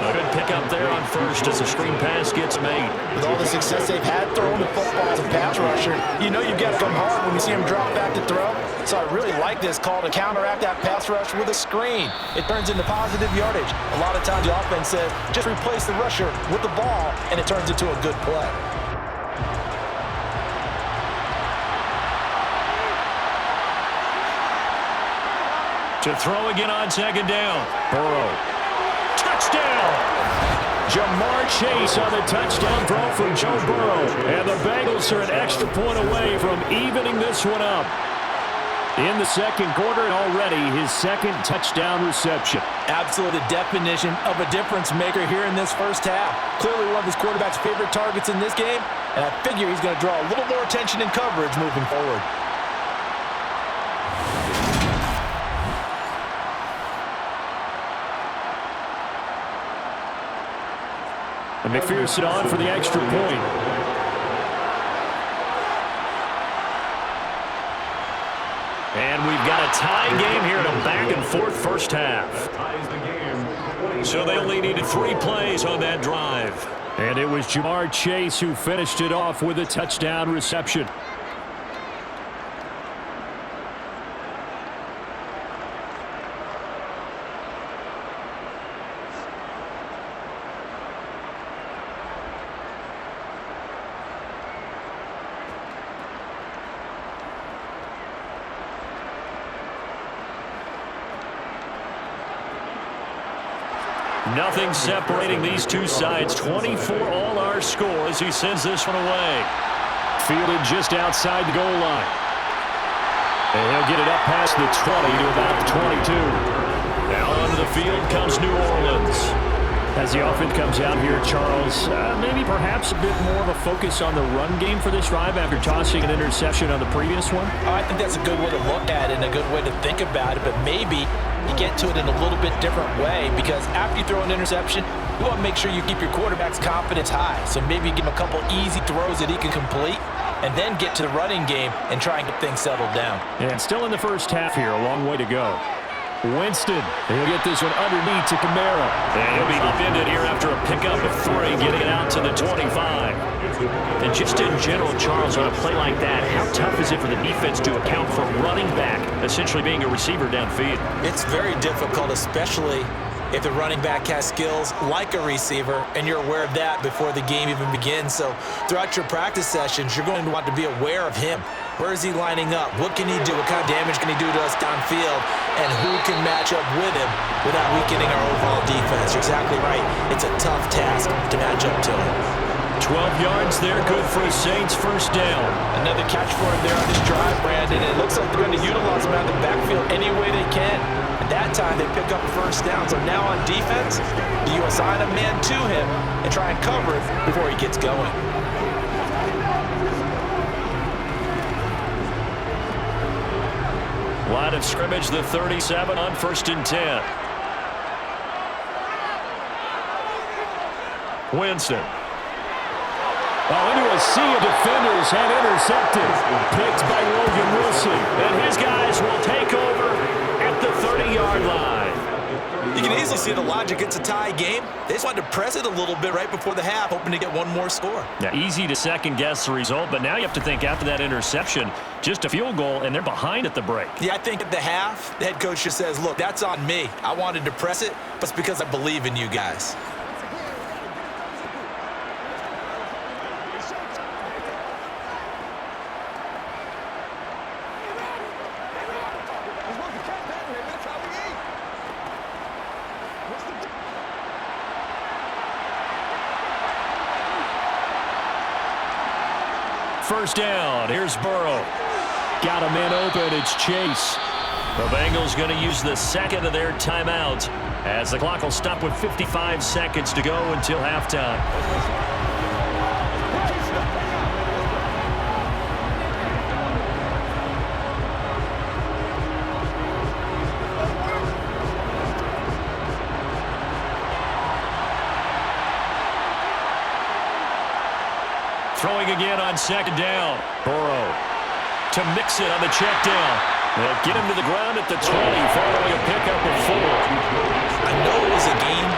A good pickup there on 1st as the screen pass gets made. With all the success they've had throwing the football as a pass rusher, you know you've got to come hard when you see him drop back to throw. So I really like this call to counteract that pass rush with a screen. It turns into positive yardage. A lot of times the offense says, just replace the rusher with the ball, and it turns into a good play. To throw again on 2nd down. Burrow. Touchdown! Jamar Chase on the touchdown throw from Joe Burrow. And the Bengals are an extra point away from evening this one up. In the 2nd quarter, and already his 2nd touchdown reception. Absolute definition of a difference maker here in this 1st half. Clearly one of his quarterback's favorite targets in this game, and I figure he's going to draw a little more attention and coverage moving forward. And McPherson on for the extra point. And we've got a tie game here in a back-and-forth 1st half. So they only needed 3 plays on that drive. And it was Jamar Chase who finished it off with a touchdown reception. Nothing separating these two sides. 24 all our score as he sends this one away. Fielded just outside the goal line. And he'll get it up past the 20 to about the 22. Now onto the field comes New Orleans. As the offense comes out here, Charles, maybe perhaps a bit more of a focus on the run game for this drive after tossing an interception on the previous one? I think that's a good way to look at it and a good way to think about it, but maybe you get to it in a little bit different way because after you throw an interception, you want to make sure you keep your quarterback's confidence high. So maybe give him a couple easy throws that he can complete and then get to the running game and try and get things settled down. And still in the 1st half here, a long way to go. Winston, he'll get this one underneath to Kamara. And he'll be defended here after a pickup of 3, getting it out to the 25. And just in general, Charles, on a play like that, how tough is it for the defense to account for running back essentially being a receiver downfield? It's very difficult, especially if the running back has skills like a receiver, and you're aware of that before the game even begins. So throughout your practice sessions, you're going to want to be aware of him. Where is he lining up? What can he do? What kind of damage can he do to us downfield? And who can match up with him without weakening our overall defense? You're exactly right. It's a tough task to match up to him. 12 yards there, good for a Saints first down. Another catch for him there on this drive, Brandon. It looks like they're going to utilize him out of the backfield any way they can. At that time, they pick up a first down. So now on defense, you assign a man to him and try and cover it before he gets going. Line of scrimmage, the 37 on 1st and 10. Winston. Into a sea of defenders and intercepted. Picked by Logan Wilson. And his guys will take over at the 30-yard line. You can easily see the logic. It's a tie game. They just wanted to press it a little bit right before the half, hoping to get one more score. Now, easy to second-guess the result, but now you have to think after that interception, just a field goal, and they're behind at the break. Yeah, I think at the half, the head coach just says, look, that's on me. I wanted to press it, but it's because I believe in you guys. First down, here's Burrow. Got a man open, it's Chase. The Bengals going to use the second of their timeouts as the clock will stop with 55 seconds to go until halftime. Throwing again on second down. Burrow to mix it on the check down. They'll get him to the ground at the 20, following a pickup of 4. I know it was a game,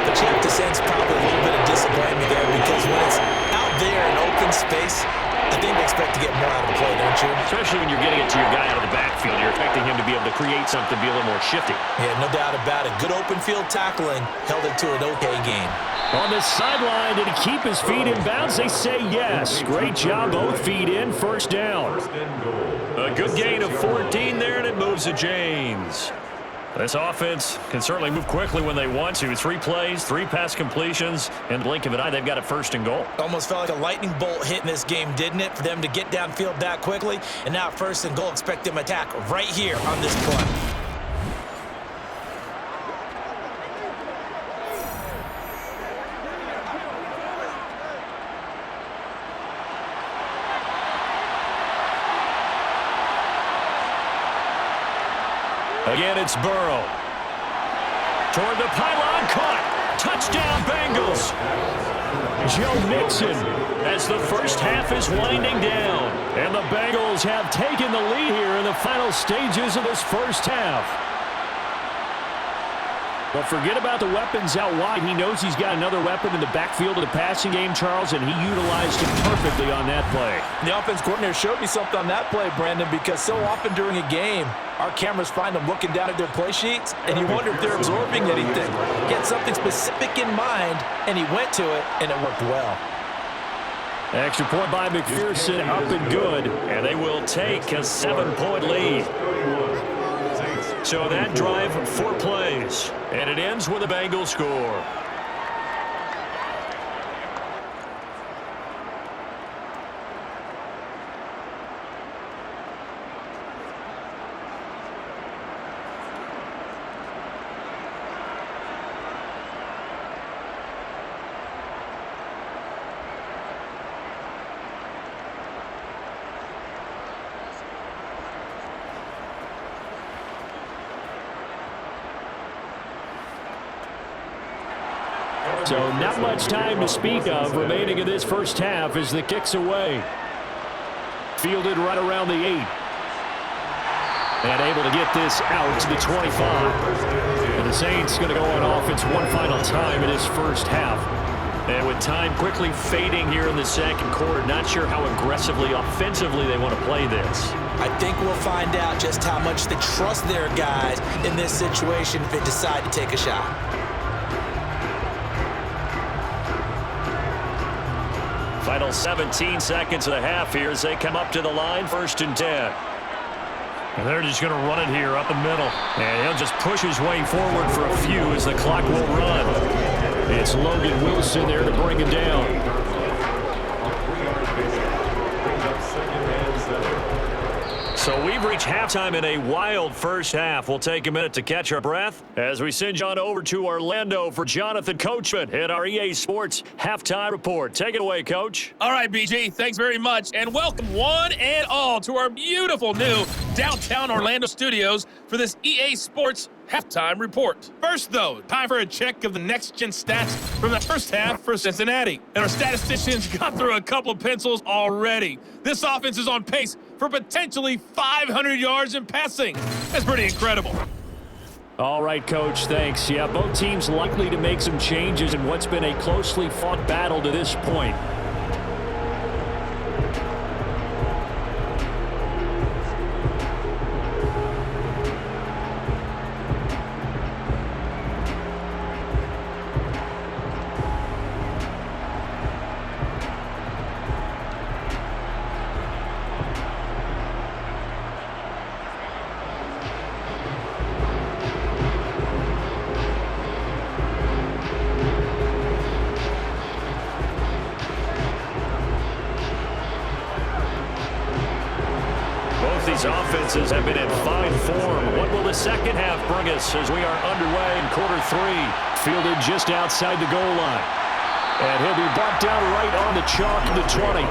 but you have to sense probably a little bit of disappointment there because when it's out there in open space, I think they expect to get more out of the play, don't you? Especially when you're getting it to your guy out of the backfield. You're expecting him to be able to create something, be a little more shifty. Yeah, no doubt about it. Good open field tackling held it to an okay game. On the sideline, did he keep his feet in bounds? They say yes. Great job, both feet in, first down. A good gain of 14 there, and it moves to James. This offense can certainly move quickly when they want to. 3 plays, 3 pass completions. In the blink of an eye, they've got it first and goal. Almost felt like a lightning bolt hit in this game, didn't it? For them to get downfield that quickly. And now first and goal, expect them to attack right here on this play. Again, it's Burrow. Toward the pylon, caught. Touchdown, Bengals. Joe Mixon. As the first half is winding down. And the Bengals have taken the lead here in the final stages of this first half. But forget about the weapons out wide. He knows he's got another weapon in the backfield of the passing game, Charles, and he utilized him perfectly on that play. The offense coordinator showed me something on that play, Brandon, because so often during a game, our cameras find them looking down at their play sheets, and you wonder if they're absorbing anything. He had something specific in mind, and he went to it, and it worked well. Extra point by McPherson, up and good. And they will take a 7-point lead. So that drive, 4 plays, and it ends with a Bengals score. So not much time to speak of remaining in this first half as the kick's away. Fielded right around the 8. And able to get this out to the 25. And the Saints going to go on offense one final time in this first half. And with time quickly fading here in the second quarter, not sure how aggressively, offensively they want to play this. I think we'll find out just how much they trust their guys in this situation if they decide to take a shot. Final 17 seconds of the half here as they come up to the line, 1st and 10. And they're just going to run it here up the middle. And he'll just push his way forward for a few as the clock will run. It's Logan Wilson there to bring it down. So we've reached halftime in a wild first half. We'll take a minute to catch our breath as we send John over to Orlando for Jonathan Coachman at our EA Sports Halftime Report. Take it away, Coach. All right, BG, thanks very much. And welcome one and all to our beautiful new downtown Orlando studios for this EA Sports Halftime Report. First, though, time for a check of the next-gen stats from the first half for Cincinnati. And our statisticians got through a couple of pencils already. This offense is on pace for potentially 500 yards in passing. That's pretty incredible. All right, Coach, thanks. Yeah, both teams likely to make some changes in what's been a closely fought battle to this point. These offenses have been in fine form. What will the second half bring us as we are underway in quarter 3? Fielded just outside the goal line. And he'll be brought down right on the chalk of the 20.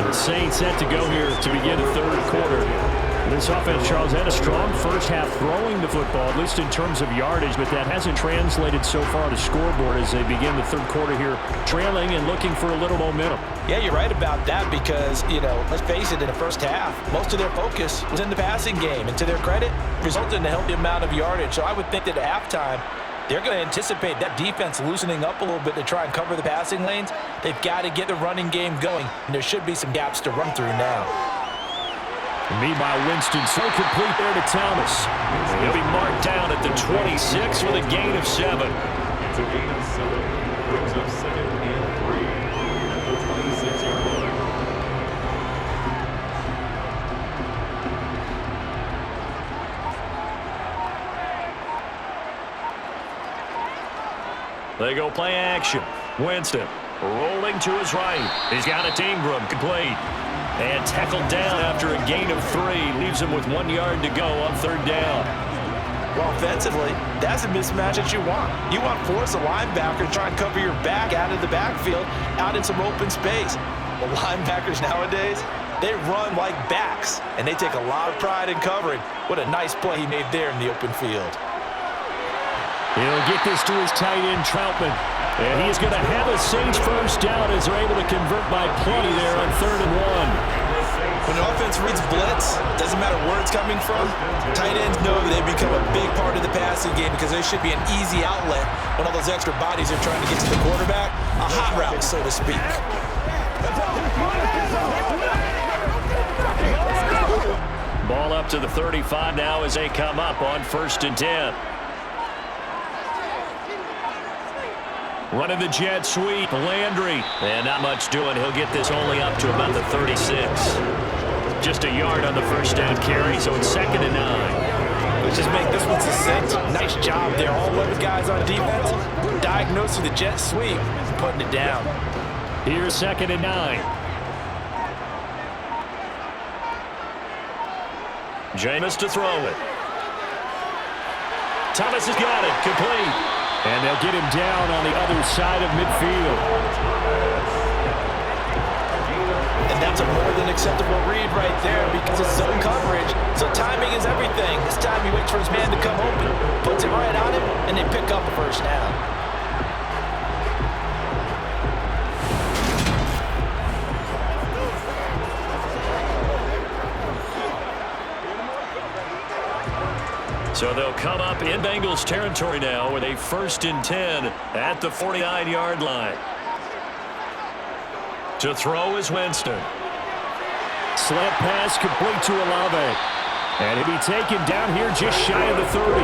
The Saints set to go here to begin the third quarter. This offense, Charles, had a strong first half throwing the football, at least in terms of yardage, but that hasn't translated so far to scoreboard as they begin the third quarter here, trailing and looking for a little momentum. Yeah, you're right about that because, let's face it, in the first half, most of their focus was in the passing game. And to their credit, resulted in a healthy amount of yardage. So I would think that at halftime, they're going to anticipate that defense loosening up a little bit to try and cover the passing lanes. They've got to get the running game going, and there should be some gaps to run through now. Meanwhile, Winston so complete there to Thomas. He'll be marked down at the 26 with a gain of 7. It's a gain of 7. Brings up 2nd and 3 at the 26-yard line. They go play action. Winston rolling to his right. He's got it to Ingram, complete. And tackled down after a gain of 3. Leaves him with 1 yard to go on 3rd down. Well, offensively, that's a mismatch that you want. You want force a linebacker to try and cover your back out of the backfield, out in some open space. The linebackers nowadays, they run like backs, and they take a lot of pride in covering. What a nice play he made there in the open field. He'll get this to his tight end, Troutman. And he is going to have a Saints first down as they're able to convert by plenty there on 3rd and 1. When the offense reads blitz, doesn't matter where it's coming from, tight ends know they become a big part of the passing game because there should be an easy outlet when all those extra bodies are trying to get to the quarterback. A hot route, so to speak. Ball up to the 35 now as they come up on 1st and 10. Running the jet sweep, Landry. And not much doing. He'll get this only up to about the 36. Just a yard on the first down carry, so it's 2nd and 9. Let's just make this one succinct. Nice job there. All 11 guys on defense diagnosing the jet sweep and putting it down. Here's 2nd and 9. Jameis to throw it. Thomas has got it, complete. And they'll get him down on the other side of midfield. And that's a more than acceptable read right there because it's zone coverage. So timing is everything. This time he waits for his man to come open, puts it right on him, and they pick up a first down. So they'll come up in Bengals territory now with a 1st and 10 at the 49-yard line. To throw is Winston. Slant pass complete to Olave. And he'll be taken down here just shy of the 30.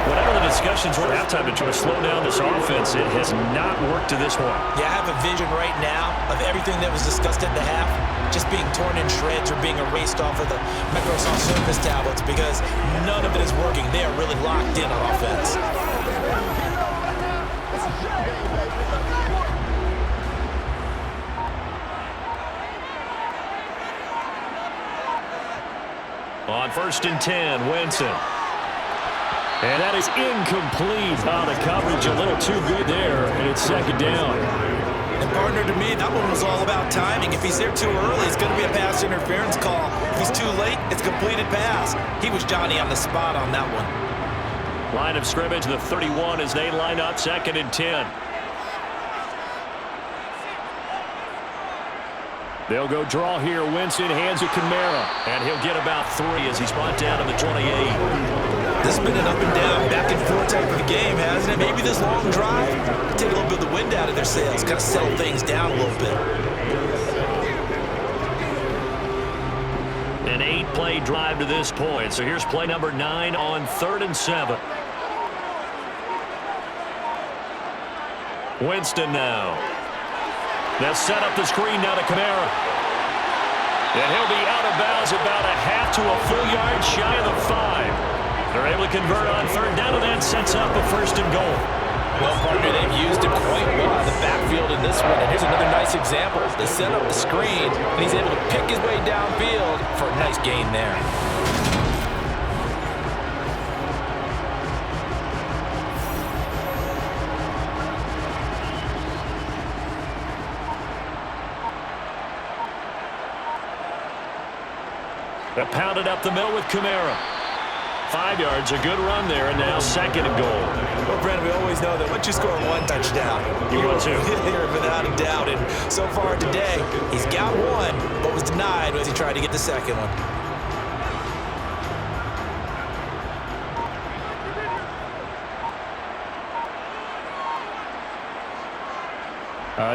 Whatever the discussions were at halftime to try to slow down this offense, it has not worked to this point. Yeah, I have a vision right now of everything that was discussed at the half just being torn in shreds or being erased off of the Microsoft Surface tablets because none of it is working. They are really locked in on offense. On 1st and 10, Winston. And that is incomplete. Oh, the coverage a little too good there, and it's 2nd down. And partner, to me, that one was all about timing. If he's there too early, it's going to be a pass interference call. If he's too late, it's a completed pass. He was Johnny on the spot on that one. Line of scrimmage, the 31 as they line up 2nd and 10. They'll go draw here. Winston hands it Kamara. And he'll get about 3 as he's brought down to the 28. This has been an up and down, back and forth type of a game, hasn't it? Maybe this long drive take a little bit of the wind out of their sails, kind of settle things down a little bit. An 8-play drive to this point. So here's play number 9 on 3rd and 7. Winston now. They'll set up the screen now to Kamara. And he'll be out of bounds about a half to a full yard shy of the 5. They're able to convert on 3rd down, and that sets up a 1st and goal. Well, partner, they've used it quite well in the backfield in this one. And here's another nice example. They set up the screen, and he's able to pick his way downfield for a nice gain there. They pounded up the middle with Kamara. 5 yards, a good run there, and now 2nd and goal. Well, Brandon, we always know that once you score 1 touchdown, You want to. Here without a doubt. And so far today, he's got 1, but was denied as he tried to get the 2nd one.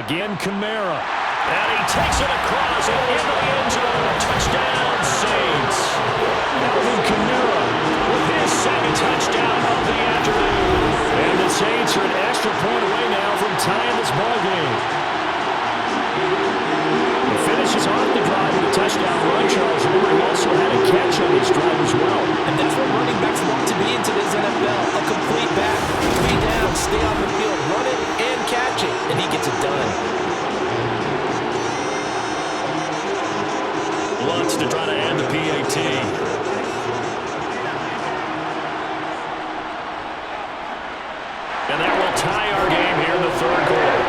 Again, Kamara. And he takes it across and into the end zone. Touchdown, Saints. Alvin Kamara With his 2nd touchdown of the afternoon. And the Saints are an extra point away now from tying this ball game. He finishes off the drive with a touchdown run. Charles Wood also had a catch on this drive as well. And that's what running backs want to be in today's NFL. A complete back. 3 down, stay on the field, run it and catch it. And he gets it done. Lutz to try to add the PAT. And that will tie our game here in the 3rd quarter.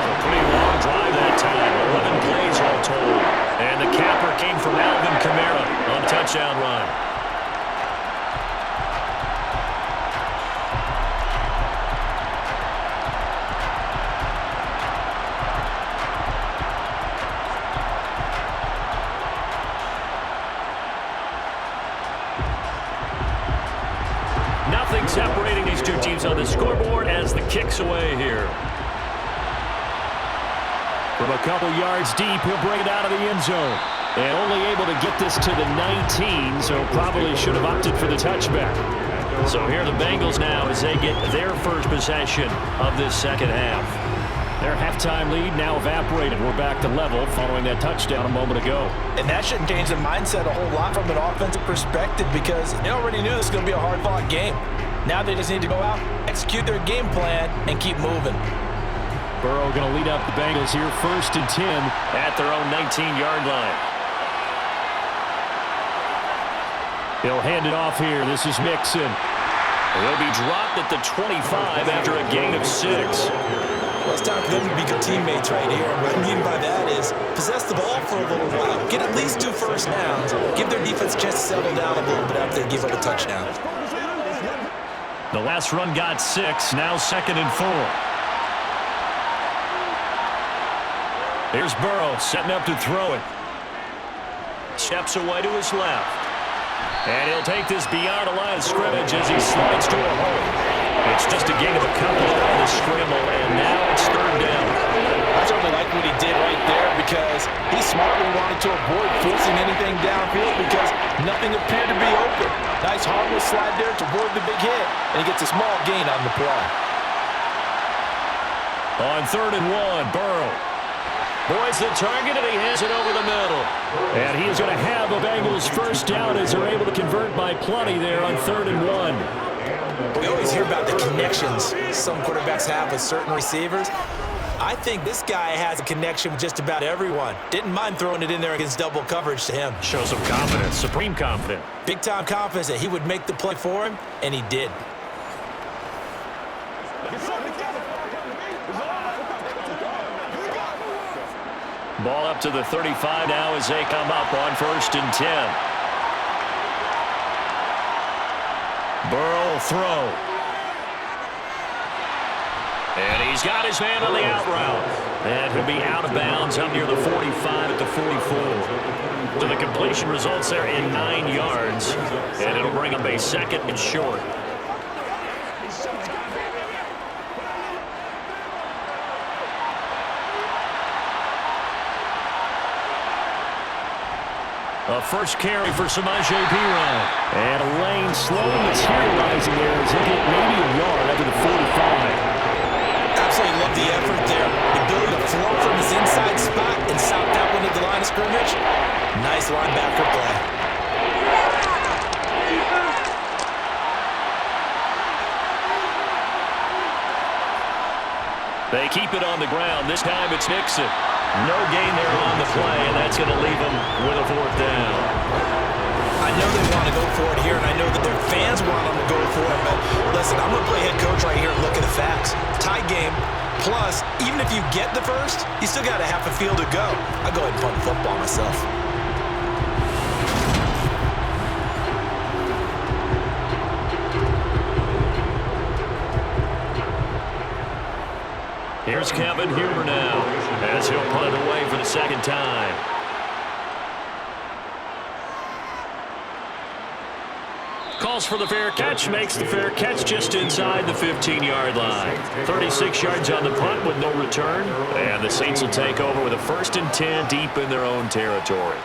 A pretty long drive that time. 11 plays all told. And the capper came from Alvin Kamara on touchdown run. Nothing separating these two teams on the scoreboard as the kick's away here. From a couple yards deep, he'll bring it out of the end zone. And only able to get this to the 19, so probably should have opted for the touchback. So here are the Bengals now as they get their first possession of this 2nd half. Their halftime lead now evaporated. We're back to level following that touchdown a moment ago. And that shouldn't change the mindset a whole lot from an offensive perspective because they already knew this was going to be a hard-fought game. Now they just need to go out, execute their game plan, and keep moving. Burrow going to lead up the Bengals here 1st and 10 at their own 19-yard line. He'll hand it off here. This is Mixon. He'll be dropped at the 25 after a gain of 6. Well, it's time for them to be good teammates right here. And what I mean by that is possess the ball for a little while. Get at least 2 first downs. Give their defense a chance to settle down a little bit after they give up a touchdown. The last run got 6. Now 2nd and 4. Here's Burrow setting up to throw it. Steps away to his left. And he'll take this beyond the line of scrimmage as he slides to a hole. It's just a gain of a couple on the scramble, and now it's third down. I certainly like what he did right there because he smartly wanted to avoid forcing anything downfield because nothing appeared to be open. Nice harmless slide there to avoid the big hit, and he gets a small gain on the play. On 3rd and 1, Burrow. Boys the target, and he hands it over the middle. And he is going to have a Bengals first down as they're able to convert by plenty there on 3rd and 1. We always hear about the connections some quarterbacks have with certain receivers. I think this guy has a connection with just about everyone. Didn't mind throwing it in there against double coverage to him. Show some confidence, supreme confidence. Big-time confidence that he would make the play for him, and he did. Ball up to the 35 now as they come up on 1st and 10. Burrow throw. And he's got his man on the out route. And he'll be out of bounds up near the 45 at the 44. So the completion results there in 9 yards. And it'll bring up a 2nd and short. A first carry for Samaje Perine. And a lane slowly materializing there as he'll get maybe a yard after the 45. Absolutely love the effort there. The ability to float from his inside spot and stop that one at the line of scrimmage. Nice linebacker play. They keep it on the ground. This time it's Nixon. No gain there on the play, and that's going to leave them with a 4th down. I know they want to go for it here, and I know that their fans want them to go for it, but listen, I'm going to play head coach right here and look at the facts. Tie game, plus, even if you get the first, you still got a half a field to go. I'll go ahead and punt the football myself. Here's Kevin Huber now as he'll punt it away for the 2nd time. Calls for the fair catch, makes the fair catch just inside the 15-yard line. 36 yards on the punt with no return. And the Saints will take over with a 1st and 10 deep in their own territory.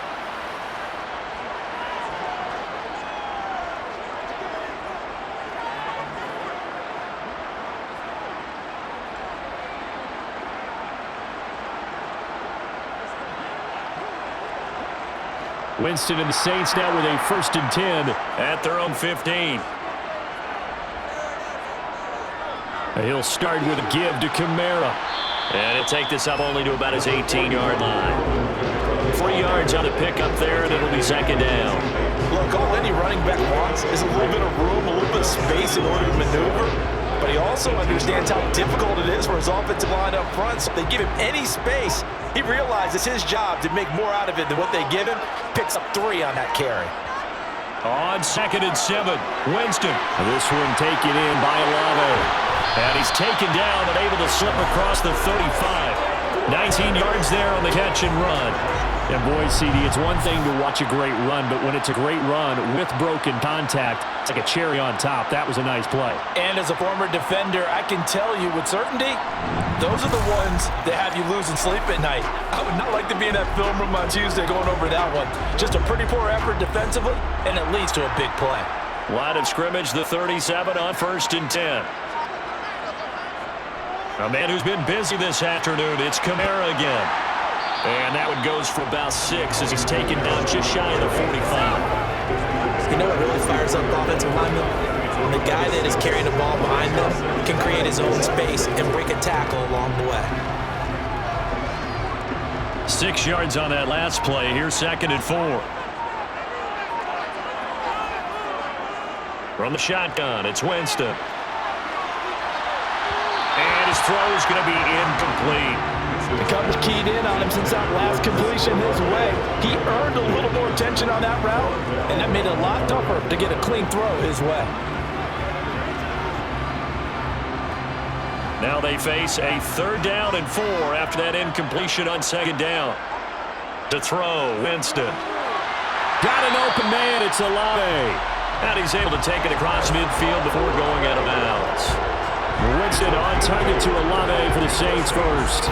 Winston and the Saints now with a 1st and 10 at their own 15. He'll start with a give to Kamara. And he'll take this up only to about his 18-yard line. 3 yards on the pickup there, and it'll be 2nd down. Look, all any running back wants is a little bit of room, a little bit of space in order to maneuver. But he also understands how difficult it is for his offensive line up front. So if they give him any space, he realizes his job to make more out of it than what they give him. Picks up 3 on that carry. On 2nd and 7, Winston. This one taken in by Olave. And he's taken down but able to slip across the 35. 19 yards there on the catch and run. And boy, CD, it's one thing to watch a great run, but when it's a great run with broken contact, it's like a cherry on top. That was a nice play. And as a former defender, I can tell you with certainty, those are the ones that have you losing sleep at night. I would not like to be in that film room on Tuesday going over that one. Just a pretty poor effort defensively, and it leads to a big play. Line of scrimmage, the 37 on 1st and 10. A man who's been busy this afternoon, it's Kamara again. And that one goes for about 6 as he's taken down just shy of the 45. You know what really fires up offensive linemen? When the guy that is carrying the ball behind them can create his own space and break a tackle along the way. 6 yards on that last play. Here's 2nd and 4. From the shotgun, it's Winston. And his throw is going to be incomplete. The coverage keyed in on him since that last completion his way. He earned a little more attention on that route, and that made it a lot tougher to get a clean throw his way. Now they face a 3rd down and 4 after that incompletion on 2nd down. To throw, Winston. Got an open man, it's Olave. And he's able to take it across midfield before going out of bounds. Winston on target to Olave for the Saints first.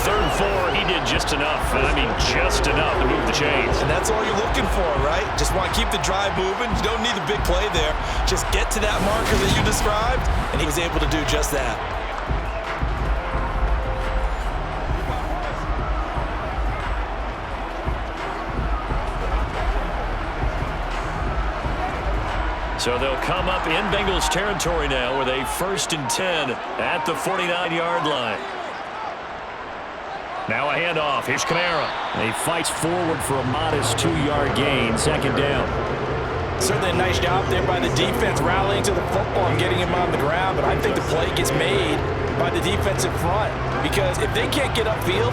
3rd and 4, he did just enough. And I mean just enough to move the chains. And that's all you're looking for, right? Just want to keep the drive moving. You don't need the big play there. Just get to that marker that you described, and he was able to do just that. So they'll come up in Bengals territory now with a 1st and 10 at the 49-yard line. Now a handoff. Here's Kamara. He fights forward for a modest 2-yard gain. 2nd down. Certainly a nice job there by the defense rallying to the football and getting him on the ground, but I think the play gets made by the defensive front because if they can't get upfield,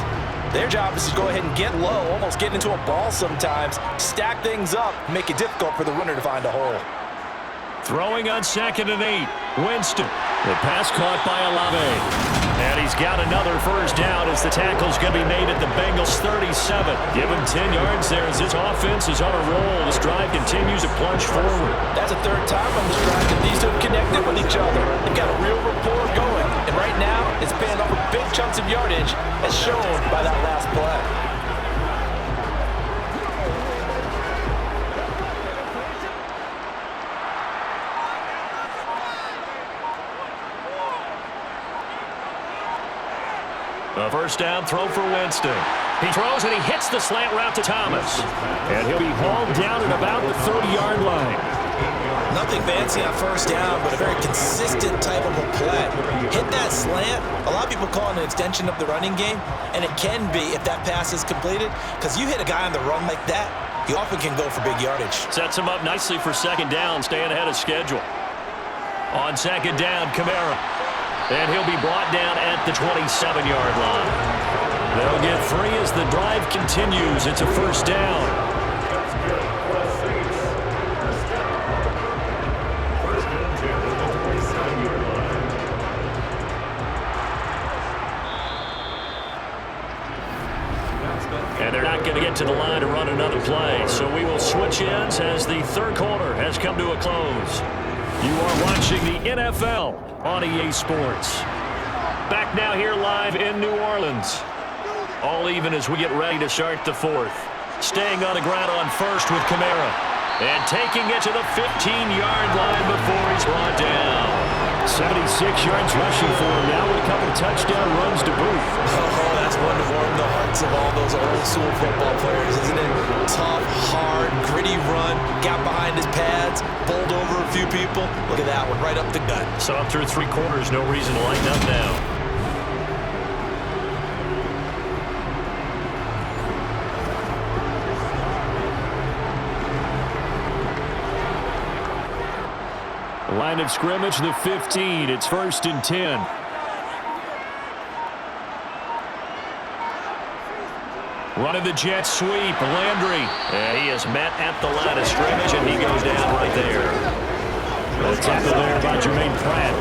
their job is to go ahead and get low, almost get into a ball sometimes, stack things up, make it difficult for the runner to find a hole. Throwing on 2nd and 8. Winston. The pass caught by Olave. And he's got another 1st down as the tackle's going to be made at the Bengals 37. Give him 10 yards there as this offense is on a roll. This drive continues to plunge forward. That's the 3rd time on this drive that these two have connected with each other. They've got a real rapport going. And right now, it's paying off with big chunks of yardage as shown by that last play. A 1st down throw for Winston. He throws and he hits the slant route to Thomas. And he'll be hauled down at about the 30-yard line. Nothing fancy on 1st down, but a very consistent type of a play. Hit that slant. A lot of people call it an extension of the running game, and it can be if that pass is completed, because you hit a guy on the run like that, you often can go for big yardage. Sets him up nicely for 2nd down, staying ahead of schedule. On 2nd down, Kamara. And he'll be brought down at the 27-yard line. They'll get 3 as the drive continues. It's a 1st down. And they're not going to get to the line to run another play. So we will switch ends as the 3rd quarter has come to a close. You are watching the NFL on EA Sports. Back now here live in New Orleans. All even as we get ready to start the 4th. Staying on the ground on 1st with Kamara. And taking it to the 15-yard line before he's brought down. 76 yards rushing for him now with a couple of touchdown runs to boot. Oh, that's one to warm the hearts of all those old school football players, isn't it? Tough, hard, gritty run, got behind his pads, bowled over a few people. Look at that one, right up the gut. Saw through 3 quarters, no reason to lighten up now. Line of scrimmage, the 15. It's 1st and 10. Running the jet sweep, Landry. And he is met at the line of scrimmage, and he goes down right there. The tackle there by Jermaine Pratt.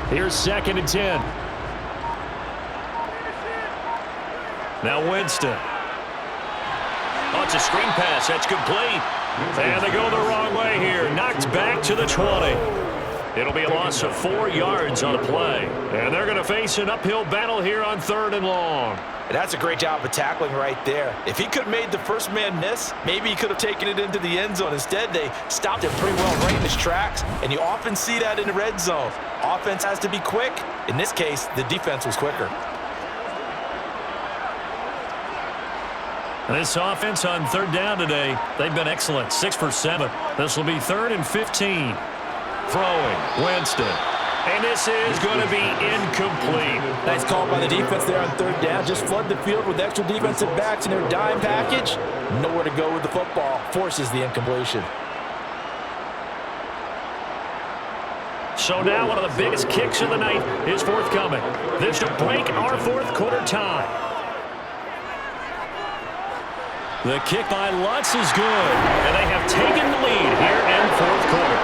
Here's 2nd and 10. Now Winston. Oh, it's a screen pass. That's complete. And they go the wrong way here. Knocked back to the 20. It'll be a loss of 4 yards on a play. And they're going to face an uphill battle here on 3rd and long. And that's a great job of tackling right there. If he could have made the first man miss, maybe he could have taken it into the end zone. Instead, they stopped him pretty well right in his tracks, and you often see that in the red zone. Offense has to be quick. In this case, the defense was quicker. This offense on 3rd down today, they've been excellent. 6 for 7. This will be 3rd and 15. Throwing, Winston. And this is going to be incomplete. Nice call by the defense there on 3rd down. Just flood the field with extra defensive backs in their dime package. Nowhere to go with the football. Forces the incompletion. So now one of the biggest kicks of the night is forthcoming. This to break our 4th quarter tie. The kick by Lutz is good, and they have taken the lead here in 4th quarter.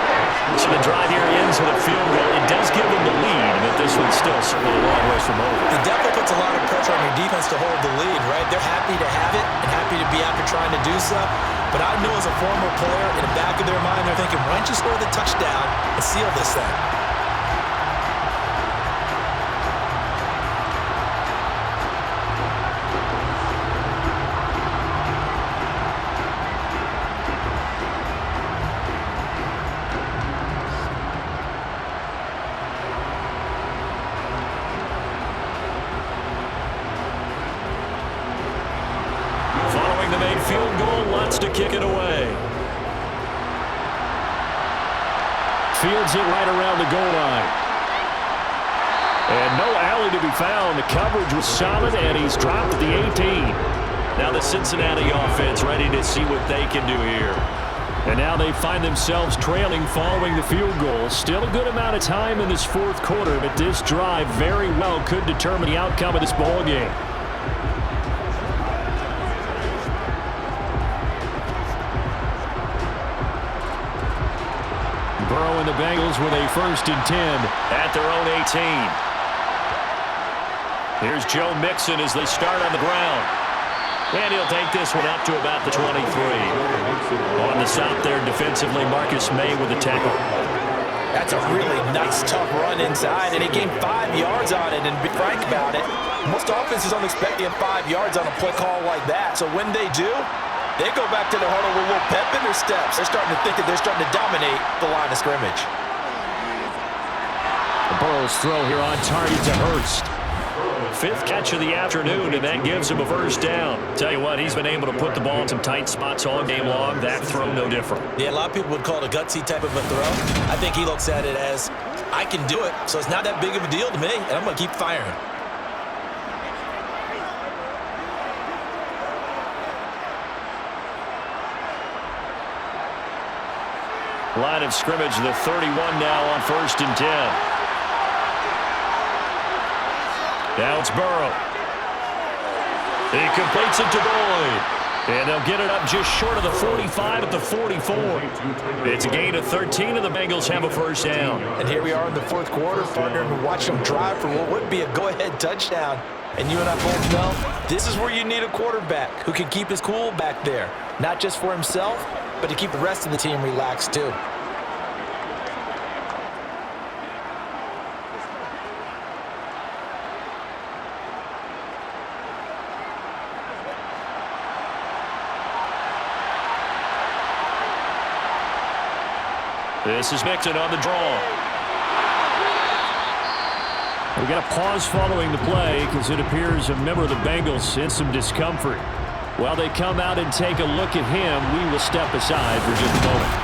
So the drive here ends with a field goal. It does give them the lead, but this one's still certainly a long ways from home. It definitely puts a lot of pressure on your defense to hold the lead, right? They're happy to have it and happy to be out there trying to do so. But I know as a former player, in the back of their mind, they're thinking, why don't you score the touchdown and seal this thing? To kick it away. Fields it right around the goal line. And no alley to be found. The coverage was solid, and he's dropped at the 18. Now the Cincinnati offense ready to see what they can do here. And now they find themselves trailing following the field goal. Still a good amount of time in this fourth quarter, but this drive very well could determine the outcome of this ball game. Burrow and the Bengals with a 1st and 10 at their own 18. Here's Joe Mixon as they start on the ground. And he'll take this one up to about the 23. On the stop there defensively, Marcus May with the tackle. That's a really nice, tough run inside, and he gained 5 yards on it. And be frank about it, most offenses don't expect to get 5 yards on a play call like that. So when they do, they go back to the huddle with a little pep in their steps. They're starting to think that they're starting to dominate the line of scrimmage. Burrow's throw here on target to Hurst. 5th catch of the afternoon, and that gives him a first down. Tell you what, he's been able to put the ball in some tight spots all game long. That throw no different. Yeah, a lot of people would call it a gutsy type of a throw. I think he looks at it as, I can do it, so it's not that big of a deal to me, and I'm going to keep firing. Line of scrimmage, the 31 now on 1st and 10. Now it's Burrow. He completes it to Boyd. And they'll get it up just short of the 45 at the 44. It's a gain of 13, and the Bengals have a first down. And here we are in the fourth quarter, partner, and watch them drive for what would be a go-ahead touchdown. And you and I both know this is where you need a quarterback who can keep his cool back there. Not just for himself, but to keep the rest of the team relaxed too. This is Mixon on the draw. We got a pause following the play because it appears a member of the Bengals in some discomfort. While they come out and take a look at him, we will step aside for just a moment.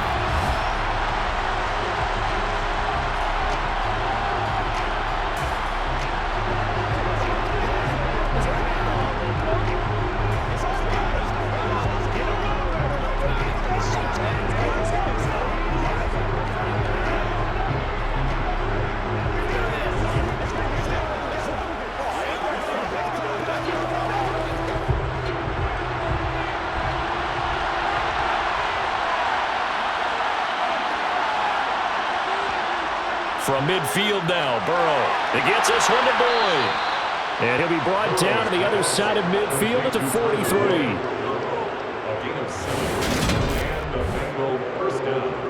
From midfield now, Burrow. It gets this one to Boyd. And he'll be brought down to the other side of midfield at the 43. A gain of 7. And a Bengal first down.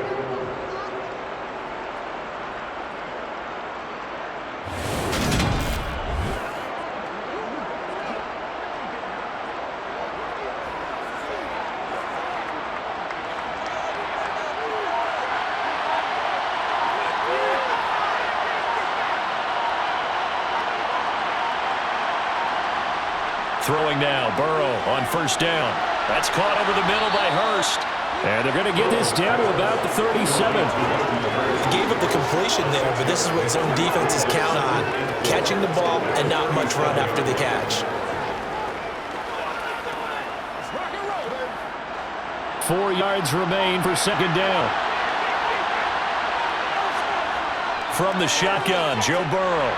Throwing now, Burrow on first down. That's caught over the middle by Hurst. And they're going to get this down to about the 37. He gave up the completion there, but this is what zone defenses count on. Catching the ball and not much run after the catch. 4 yards remain for second down. From the shotgun, Joe Burrow.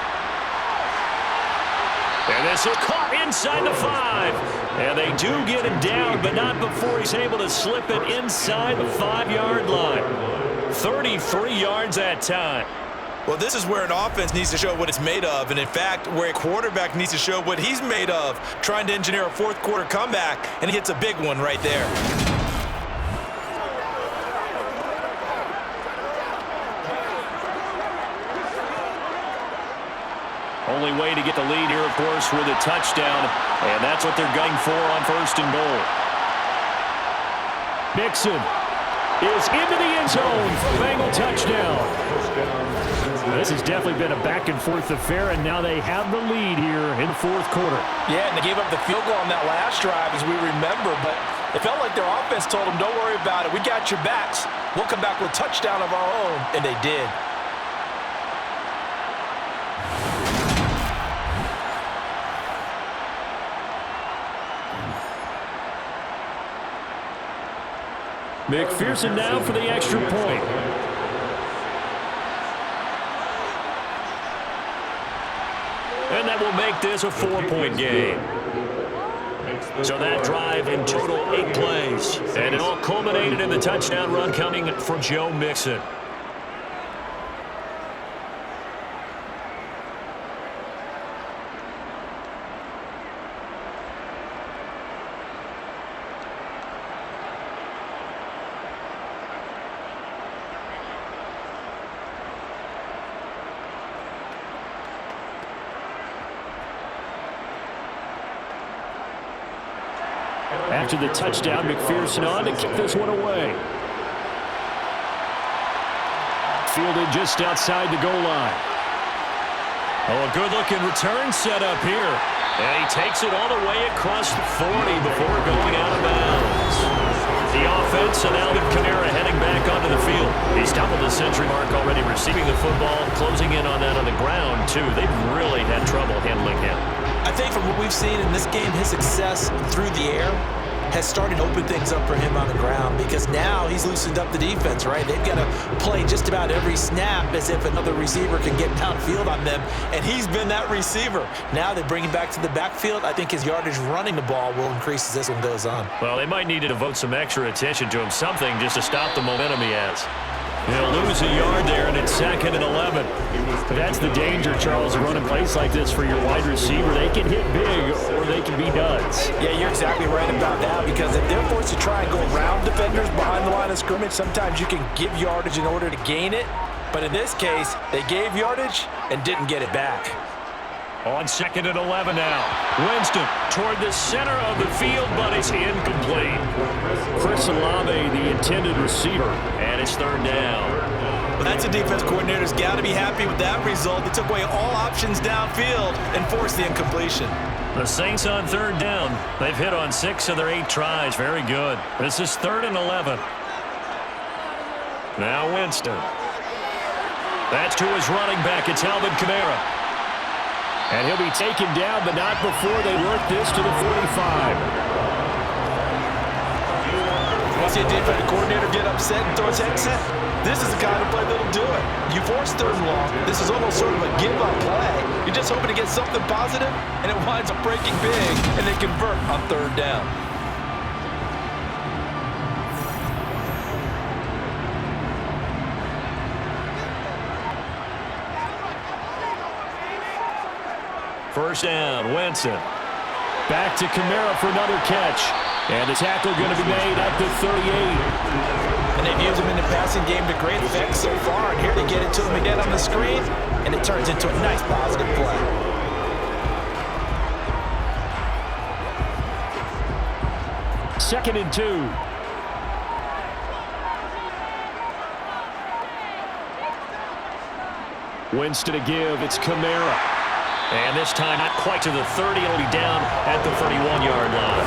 And this is caught inside the 5. And they do get him down, but not before he's able to slip it inside the 5-yard line. 33 yards that time. Well, this is where an offense needs to show what it's made of, and in fact, where a quarterback needs to show what he's made of, trying to engineer a fourth quarter comeback, and he hits a big one right there. Only way to get the lead here, of course, with a touchdown, and that's what they're gunning for on 1st and goal. Mixon is into the end zone. Bengal touchdown. This has definitely been a back-and-forth affair, and now they have the lead here in the 4th quarter. Yeah, and they gave up the field goal on that last drive, as we remember, but it felt like their offense told them, don't worry about it. We got your backs. We'll come back with a touchdown of our own, and they did. McPherson now for the extra point. And that will make this a 4-point game. So that drive in total 8 plays. And it all culminated in the touchdown run coming from Joe Mixon. After the touchdown, McPherson on to kick this one away. Fielded just outside the goal line. Oh, a good-looking return set up here. And he takes it all the way across the 40 before going out of bounds. The offense and Alvin Kamara heading back onto the field. He's doubled the century mark already receiving the football, closing in on that on the ground, too. They've really had trouble handling him. I think from what we've seen in this game, his success through the air has started to open things up for him on the ground, because now he's loosened up the defense, right? They've got to play just about every snap as if another receiver can get downfield on them, and he's been that receiver. Now they bring him back to the backfield. I think his yardage running the ball will increase as this one goes on. Well, they might need to devote some extra attention to him, something just to stop the momentum he has. He'll lose a yard there, and it's 2nd and 11. That's the danger, Charles, running plays like this for your wide receiver. They can hit big or they can be duds. Yeah, you're exactly right about that, because if they're forced to try and go around defenders behind the line of scrimmage, sometimes you can give yardage in order to gain it. But in this case, they gave yardage and didn't get it back. On 2nd and 11 now. Winston toward the center of the field, but it's incomplete. Chris Olave, the intended receiver. And it's 3rd down. Well, that's a defense coordinator's got to be happy with that result. They took away all options downfield and forced the incompletion. The Saints on 3rd down. They've hit on 6 of their 8 tries. Very good. This is 3rd and 11. Now Winston. That's to his running back. It's Alvin Kamara. And he'll be taken down, but not before they work this to the 45. Want to see a defensive coordinator get upset and throw his headset? This is the kind of play that'll do it. You force 3rd and long. This is almost sort of a give-up play. You're just hoping to get something positive, and it winds up breaking big, and they convert on 3rd down. First down, Winston. Back to Kamara for another catch. And the tackle going to be made at the 38. And they've used him in the passing game to great effect so far. And here they get it to him again on the screen, and it turns into a nice positive play. Second and 2. Winston to give. It's Kamara. And this time, not quite to the 30. It'll be down at the 31-yard line.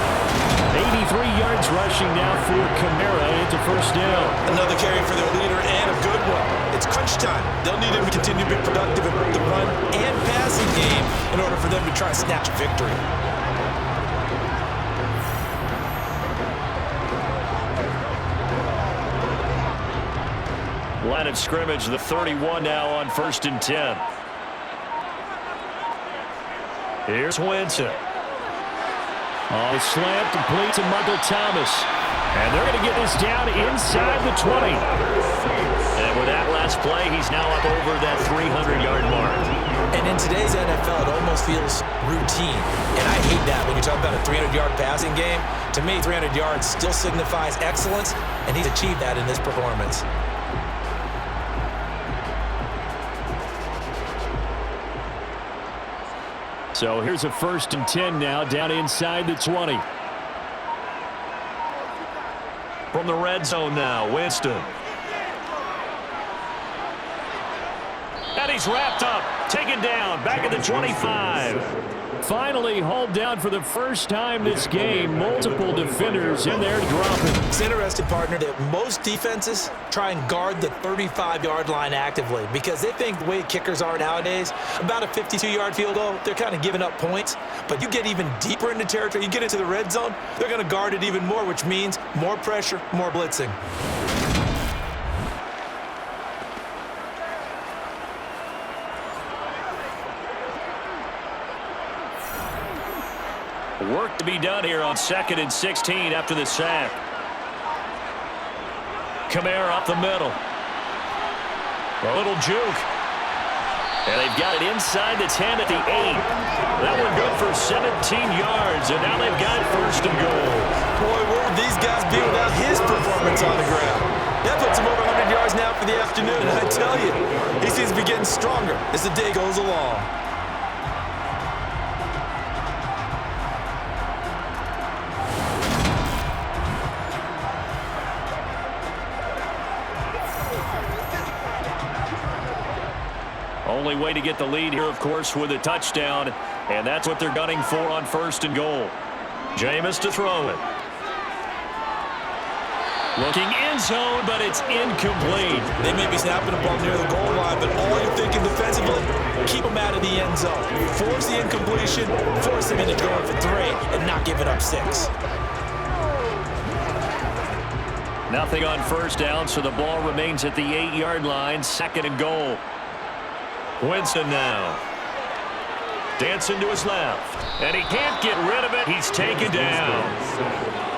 83 yards rushing now for Kamara into 1st down. Another carry for their leader, and a good one. It's crunch time. They'll need him to continue to be productive in the run and passing game in order for them to try and snatch a victory. Line of scrimmage, the 31 now on 1st and 10. Here's Winston. Oh, slant complete to Michael Thomas. And they're going to get this down inside the 20. And with that last last play, he's now up over that 300-yard mark. And in today's NFL, it almost feels routine. And I hate that when you talk about a 300-yard passing game. To me, 300 yards still signifies excellence, and he's achieved that in this performance. So here's a 1st and 10 now, down inside the 20. From the red zone now, Winston. And he's wrapped up, taken down, back at the 25. Finally hauled down for the first time this game. Multiple defenders in there to drop him. It's interesting, partner, that most defenses try and guard the 35-yard line actively because they think the way kickers are nowadays, about a 52-yard field goal, they're kind of giving up points. But you get even deeper into territory, you get into the red zone, they're going to guard it even more, which means more pressure, more blitzing. Work to be done here on 2nd and 16 after the sack. Kamara up the middle. A little juke. And they've got it inside the 10 at the 8. That one good for 17 yards, and now they've got 1st and goal. Boy, where would these guys be without his performance on the ground? That puts him over 100 yards now for the afternoon, and I tell you, he seems to be getting stronger as the day goes along. Only way to get the lead here, of course, with a touchdown, and that's what they're gunning for on 1st and goal. Jameis to throw it. Looking end zone, but it's incomplete. They may be snapping the ball near the goal line, but all you're thinking defensively, keep them out of the end zone. Force the incompletion, force them into going for 3, and not giving up 6. Nothing on 1st down, so the ball remains at the 8-yard line, 2nd and goal. Winston now. Dancing to his left. And he can't get rid of it. He's taken down.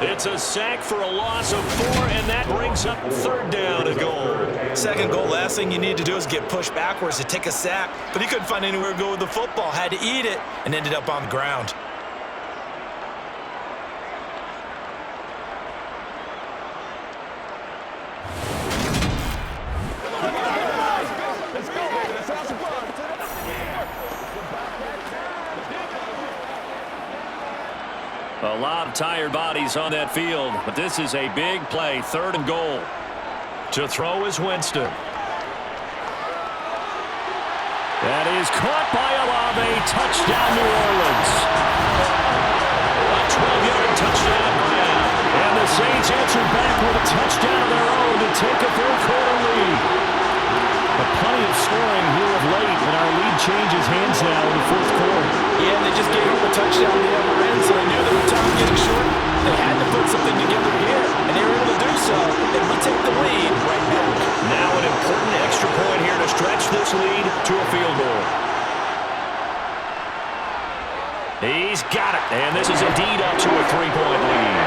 It's a sack for a loss of 4, and that brings up 3rd down and goal. 2nd goal, last thing you need to do is get pushed backwards to take a sack. But he couldn't find anywhere to go with the football. Had to eat it and ended up on the ground. A lot of tired bodies on that field, but this is a big play, 3rd and goal. To throw is Winston. That is caught by Olave. Touchdown, New Orleans. A 12-yard touchdown grab. And the Saints answer back with a touchdown of their own to take a 3rd-quarter lead. But plenty of scoring here of late, and our lead changes hands now in the 4th quarter. Yeah, and they just gave up a touchdown on the other end, so they knew that the time was getting short. They had to put something together here, and they were able to do so, and we take the lead right back. Now an important extra point here to stretch this lead to a field goal. He's got it, and this is indeed up to a 3-point lead.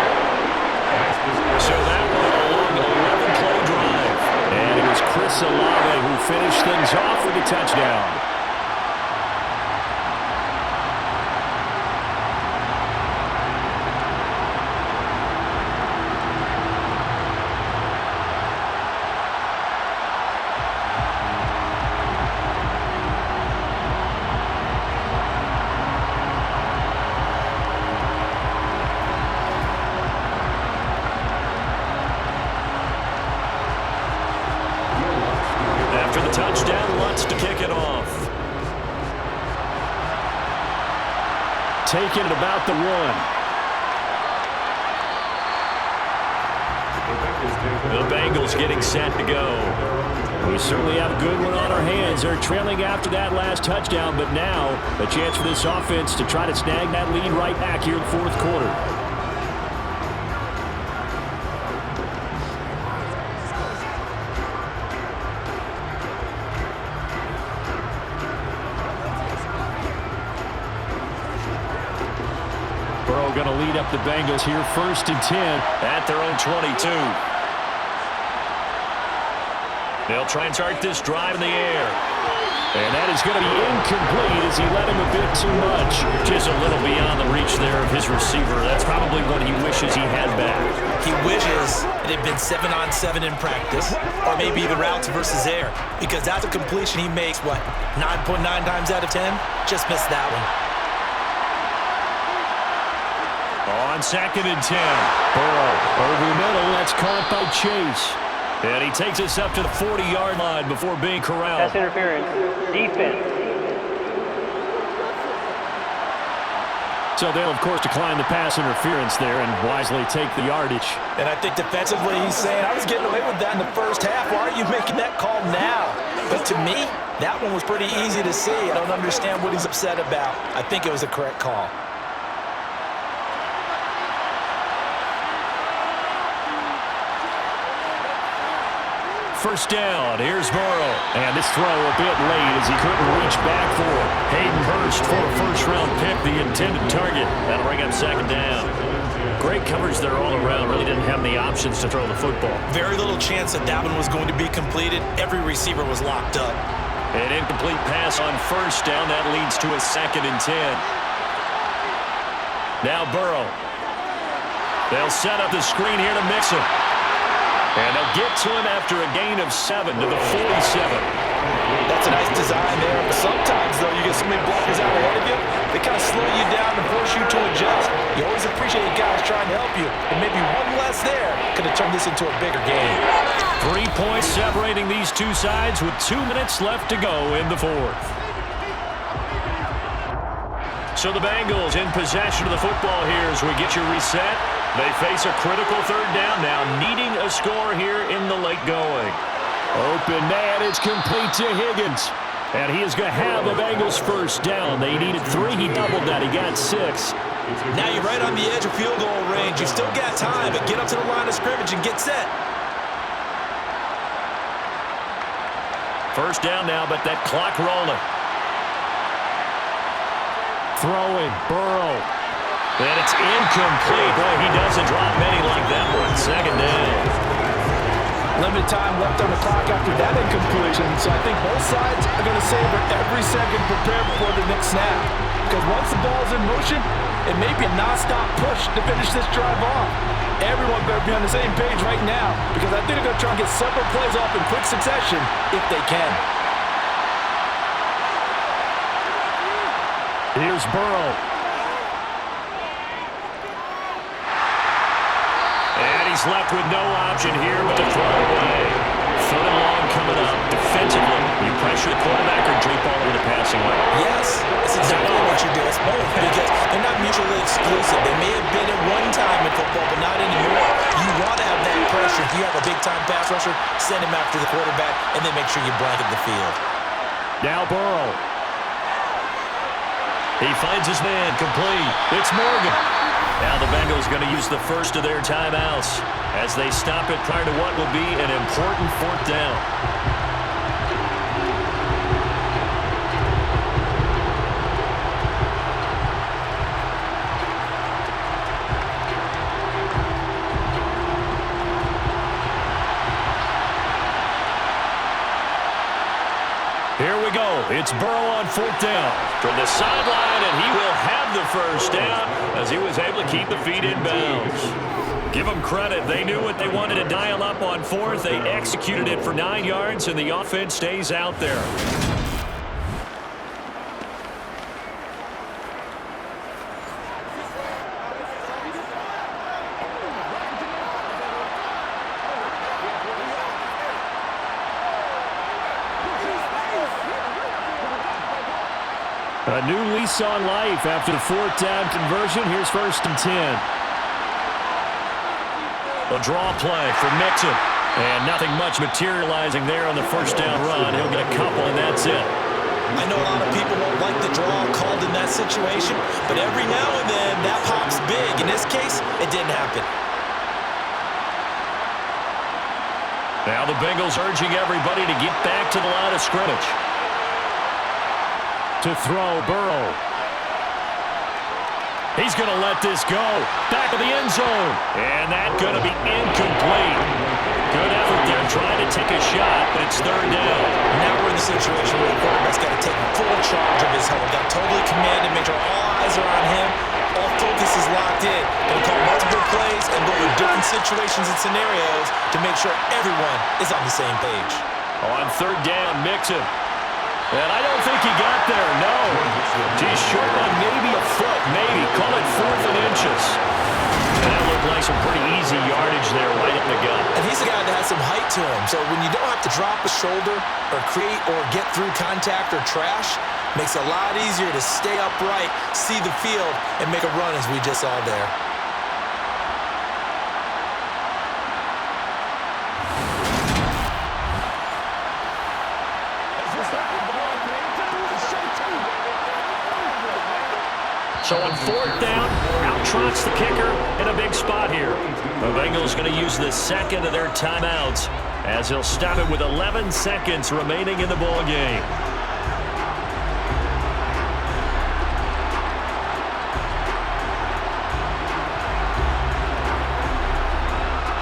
So that was a long 11-play drive. And it was Chris Olave who finished things off with a touchdown. Touchdown, wants to kick it off. Taking it about the 1. The Bengals getting set to go. We certainly have a good one on our hands. They're trailing after that last touchdown, but now a chance for this offense to try to snag that lead right back here in the 4th quarter. Going to lead up the Bengals here, 1st and 10 at their own 22. They'll try and start this drive in the air. And that is going to be incomplete as he let him a bit too much. Just a little beyond the reach there of his receiver. That's probably what he wishes he had back. He wishes it had been 7-on-7 in practice, or maybe even routes versus air, because that's a completion he makes, 9.9 times out of 10? Just missed that one. On 2nd and 10. Burrow over the middle. That's caught by Chase. And he takes us up to the 40-yard line before being corralled. Pass interference. Defense. So they'll, of course, decline the pass interference there and wisely take the yardage. And I think defensively he's saying, I was getting away with that in the first half. Why are you making that call now? But to me, that one was pretty easy to see. I don't understand what he's upset about. I think it was a correct call. First down, here's Burrow. And this throw a bit late as he couldn't reach back for it. Hayden Hurst for a first-round pick, the intended target. That'll bring up 2nd down. Great coverage there all around. Really didn't have any options to throw the football. Very little chance that one was going to be completed. Every receiver was locked up. An incomplete pass on first down. That leads to a 2nd and 10. Now Burrow. They'll set up the screen here to mix him. And they'll get to him after a gain of 7 to the 47. That's a nice design there. But sometimes, though, you get so many blockers out ahead of you, they kind of slow you down and force you to adjust. You always appreciate guys trying to help you. And maybe one less there could have turned this into a bigger game. 3 points separating these two sides with 2 minutes left to go in the 4th. So the Bengals in possession of the football here as we get you reset. They face a critical 3rd down now, needing a score here in the late going. Open man, it's complete to Higgins. And he is going to have the Bengals first down. They needed 3, he doubled that, he got 6. Now you're right on the edge of field goal range. You've still got time, but get up to the line of scrimmage and get set. First down now, but that clock rolling. Throwing, Burrow. And it's incomplete. Boy, he doesn't drop many like that one. 2nd down. Limited time left on the clock after that incompletion, so I think both sides are going to savor every second prepared before the next snap. Because once the ball's in motion, it may be a non-stop push to finish this drive off. Everyone better be on the same page right now, because I think they're going to try and get several plays off in quick succession if they can. Here's Burrow. And he's left with no option here but to throw away. 3rd and long coming up. Defensively, you pressure the quarterback or drape all over the passing lane? Yes, that's exactly what you do. It's both, because they're not mutually exclusive. They may have been at one time in football, but not anymore. You want to have that pressure. If you have a big-time pass rusher, send him after the quarterback, and then make sure you blanket the field. Now Burrow. He finds his man, complete. It's Morgan. Now the Bengals going to use the first of their timeouts as they stop it prior to what will be an important 4th down. Here we go. It's Burrow on 4th down from the sideline, and he will have the first down as he was able to keep the feet in bounds. Give them credit. They knew what they wanted to dial up on 4th. They executed it for 9 yards, and the offense stays out there. A new lease on life after the 4th down conversion. Here's 1st and 10. A draw play for Mixon. And nothing much materializing there on the first down run. He'll get a couple, and that's it. I know a lot of people won't like the draw called in that situation, but every now and then that pops big. In this case, it didn't happen. Now the Bengals urging everybody to get back to the line of scrimmage. To throw, Burrow. He's going to let this go. Back of the end zone. And that's going to be incomplete. Good effort there trying to take a shot, but it's third down. Now we're in the situation where the quarterback's got to take full charge of his home. Got totally commanded, make sure all eyes are on him. All focus is locked in. Going to call multiple plays and go over different situations and scenarios to make sure everyone is on the same page. On third down, Mixon. And I don't think he got there, no. He's short on maybe a foot, maybe. Call it 4th and inches. And that looked like some pretty easy yardage there right in the gut. And he's a guy that has some height to him. So when you don't have to drop a shoulder or create or get through contact or trash, makes it a lot easier to stay upright, see the field, and make a run as we just saw there. So on fourth down, out trots the kicker in a big spot here. The Bengals going to use the second of their timeouts as he'll stop it with 11 seconds remaining in the ball game.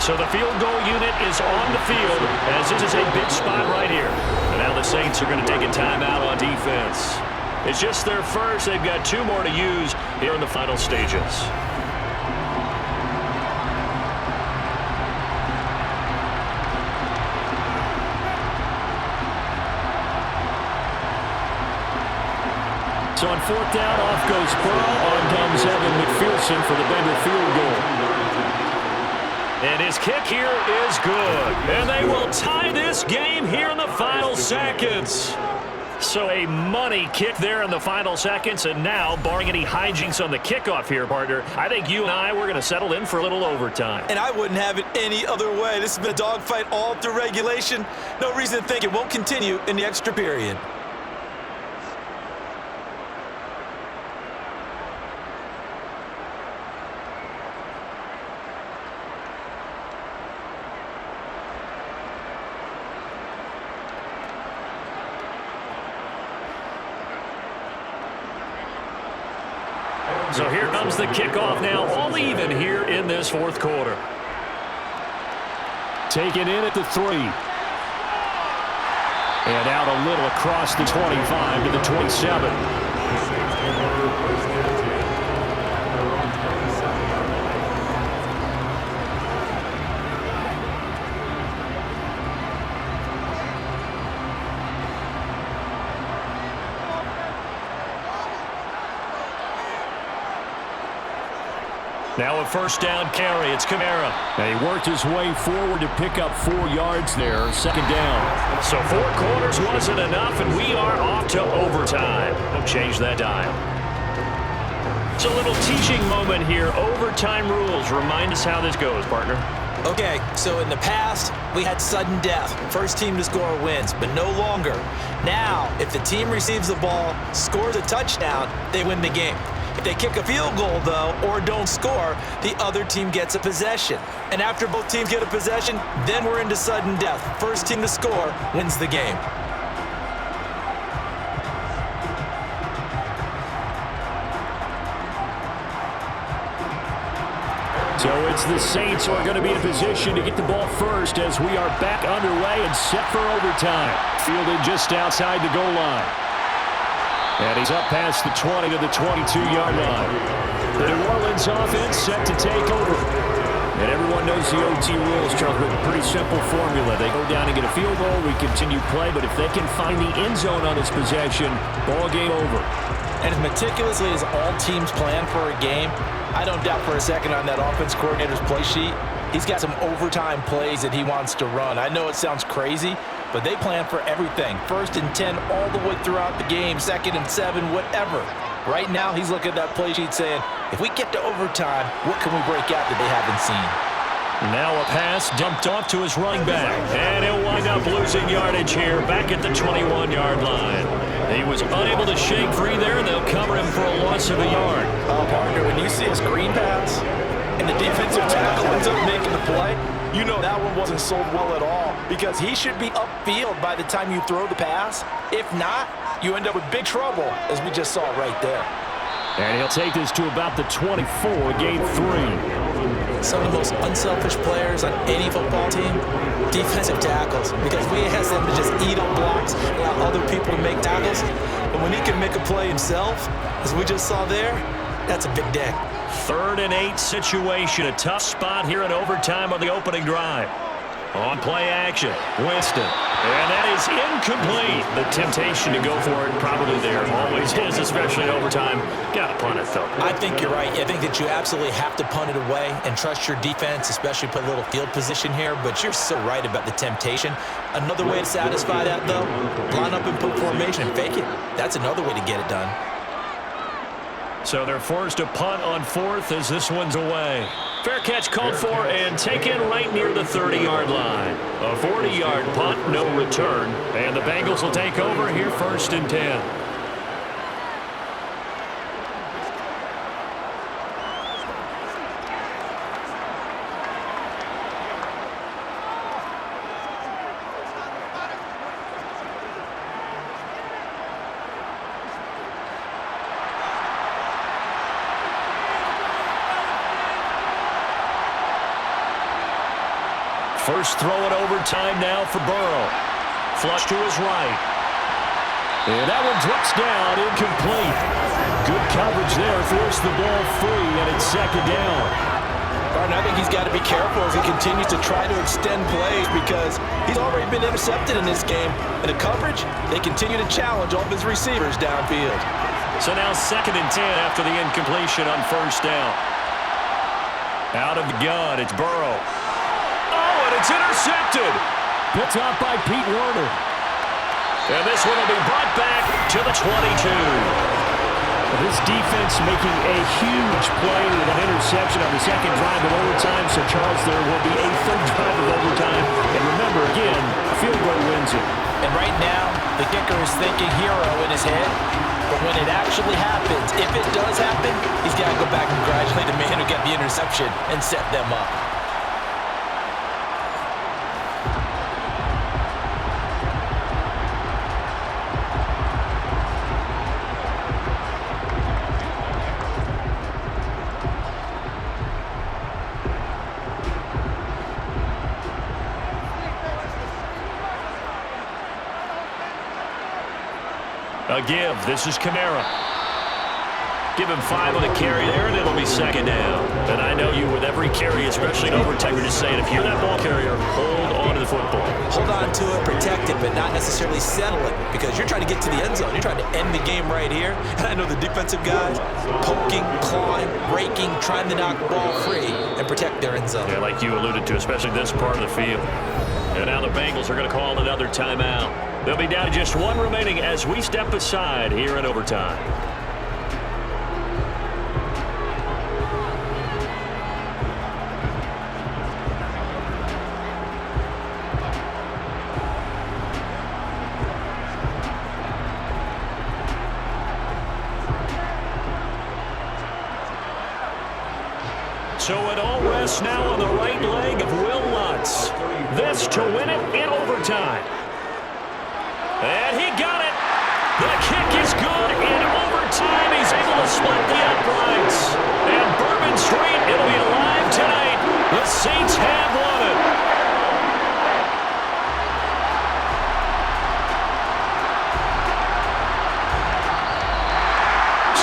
So the field goal unit is on the field as this is a big spot right here. And now the Saints are going to take a timeout on defense. It's just their first. They've got 2 more to use here in the final stages. So on fourth down, off goes Burrow. On comes Evan McPherson for the Bengal field goal. And his kick here is good. And they will tie this game here in the final seconds. So a money kick there in the final seconds, and now, barring any hijinks on the kickoff here, partner, I think you and I, we're going to settle in for a little overtime. And I wouldn't have it any other way. This has been a dogfight all through regulation. No reason to think it won't continue in the extra period. So here comes the kickoff now, all even here in this fourth quarter. Taken in at the 3. And out a little across the 25 to the 27. Now a first down carry. It's Kamara. And he worked his way forward to pick up 4 yards there. Second down. So 4 quarters wasn't enough, and we are off to overtime. Don't change that dial. It's a little teaching moment here. Overtime rules. Remind us how this goes, partner. Okay, so in the past, we had sudden death. First team to score wins, but no longer. Now, if the team receives the ball, scores a touchdown, they win the game. If they kick a field goal, though, or don't score, the other team gets a possession. And after both teams get a possession, then we're into sudden death. First team to score wins the game. So it's the Saints who are going to be in position to get the ball first as we are back underway and set for overtime. Fielded just outside the goal line. And he's up past the 20 to the 22-yard line. The New Orleans offense set to take over. And everyone knows the OT rules, Charles, with a pretty simple formula. They go down and get a field goal, we continue play, but if they can find the end zone on this possession, ball game over. And as meticulously as all teams plan for a game, I don't doubt for a second on that offense coordinator's play sheet, he's got some overtime plays that he wants to run. I know it sounds crazy, but they plan for everything. 1st and 10 all the way throughout the game, 2nd and 7, whatever. Right now, he's looking at that play sheet saying, if we get to overtime, what can we break out that they haven't seen? Now a pass dumped off to his running back. And he'll wind up losing yardage here back at the 21-yard line. He was unable to shake free there, and they'll cover him for a loss of a yard. Oh, partner, when you see a screen pass and the defensive tackle ends up making the play, you know that one wasn't sold well at all because he should be upfield by the time you throw the pass. If not, you end up with big trouble, as we just saw right there. And he'll take this to about the 24, game 3. Some of the most unselfish players on any football team, defensive tackles, because we ask them to just eat up blocks, allow other people to make tackles. But when he can make a play himself, as we just saw there, that's a big day. 3rd and 8 situation. A tough spot here in overtime on the opening drive. On play action, Winston. And that is incomplete. The temptation to go for it probably there. Always is, especially in overtime. Got to punt it, though. I think you're right. I think that you absolutely have to punt it away and trust your defense, especially put a little field position here. But you're so right about the temptation. Another way to satisfy that, though, line up in put formation and fake it. That's another way to get it done. So they're forced to punt on 4th as this one's away. Fair catch called for and taken right near the 30-yard line. A 40-yard punt, no return. And the Bengals will take over here 1st and 10. First throw in overtime now for Burrow. Flush to his right. And that one drops down, incomplete. Good coverage there, forced the ball free, and it's 2nd down. Barton, I think he's got to be careful as he continues to try to extend plays because he's already been intercepted in this game. In the coverage, they continue to challenge all of his receivers downfield. So now 2nd and 10 after the incompletion on 1st down. Out of the gun, it's Burrow. It's intercepted. Picked off by Pete Werner. And this one will be brought back to the 22. This defense making a huge play with an interception on the 2nd drive of overtime. So, Charles, there will be a 3rd drive of overtime. And remember, again, a field goal wins it. And right now, the kicker is thinking hero in his head. But when it actually happens, if it does happen, he's got to go back and congratulate the man who got the interception and set them up. A give. This is Kamara. Give him 5 on the carry there, and it'll be 2nd down. And I know you, with every carry, especially in overtime, you're just saying, if you're that ball carrier, hold on to the football. Hold on to it, protect it, but not necessarily settle it because you're trying to get to the end zone. You're trying to end the game right here. And I know the defensive guys poking, clawing, raking, trying to knock the ball free and protect their end zone. Yeah, like you alluded to, especially this part of the field. And now the Bengals are going to call another timeout. They'll be down to just 1 remaining as we step aside here in overtime. So it all rests now on the right leg of Will Lutz. This to win it in overtime. And he got it. The kick is good in overtime. He's able to split the uprights. And Bourbon Street, it'll be alive tonight. The Saints have won it.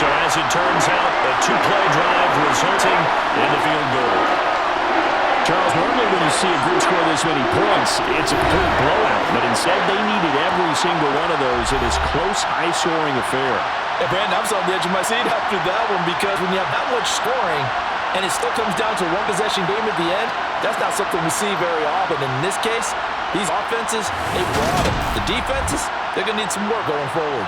So as it turns out, a 2-play drive resulting in the field goal. Charles, normally when you see a group score this many points, it's a complete blowout. But instead, they needed every single one of those in this close, high-scoring affair. Hey, Brandon, I was on the edge of my seat after that one because when you have that much scoring and it still comes down to a one-possession game at the end, that's not something we see very often. And in this case, these offenses, they brought it. The defenses, they're going to need some work going forward.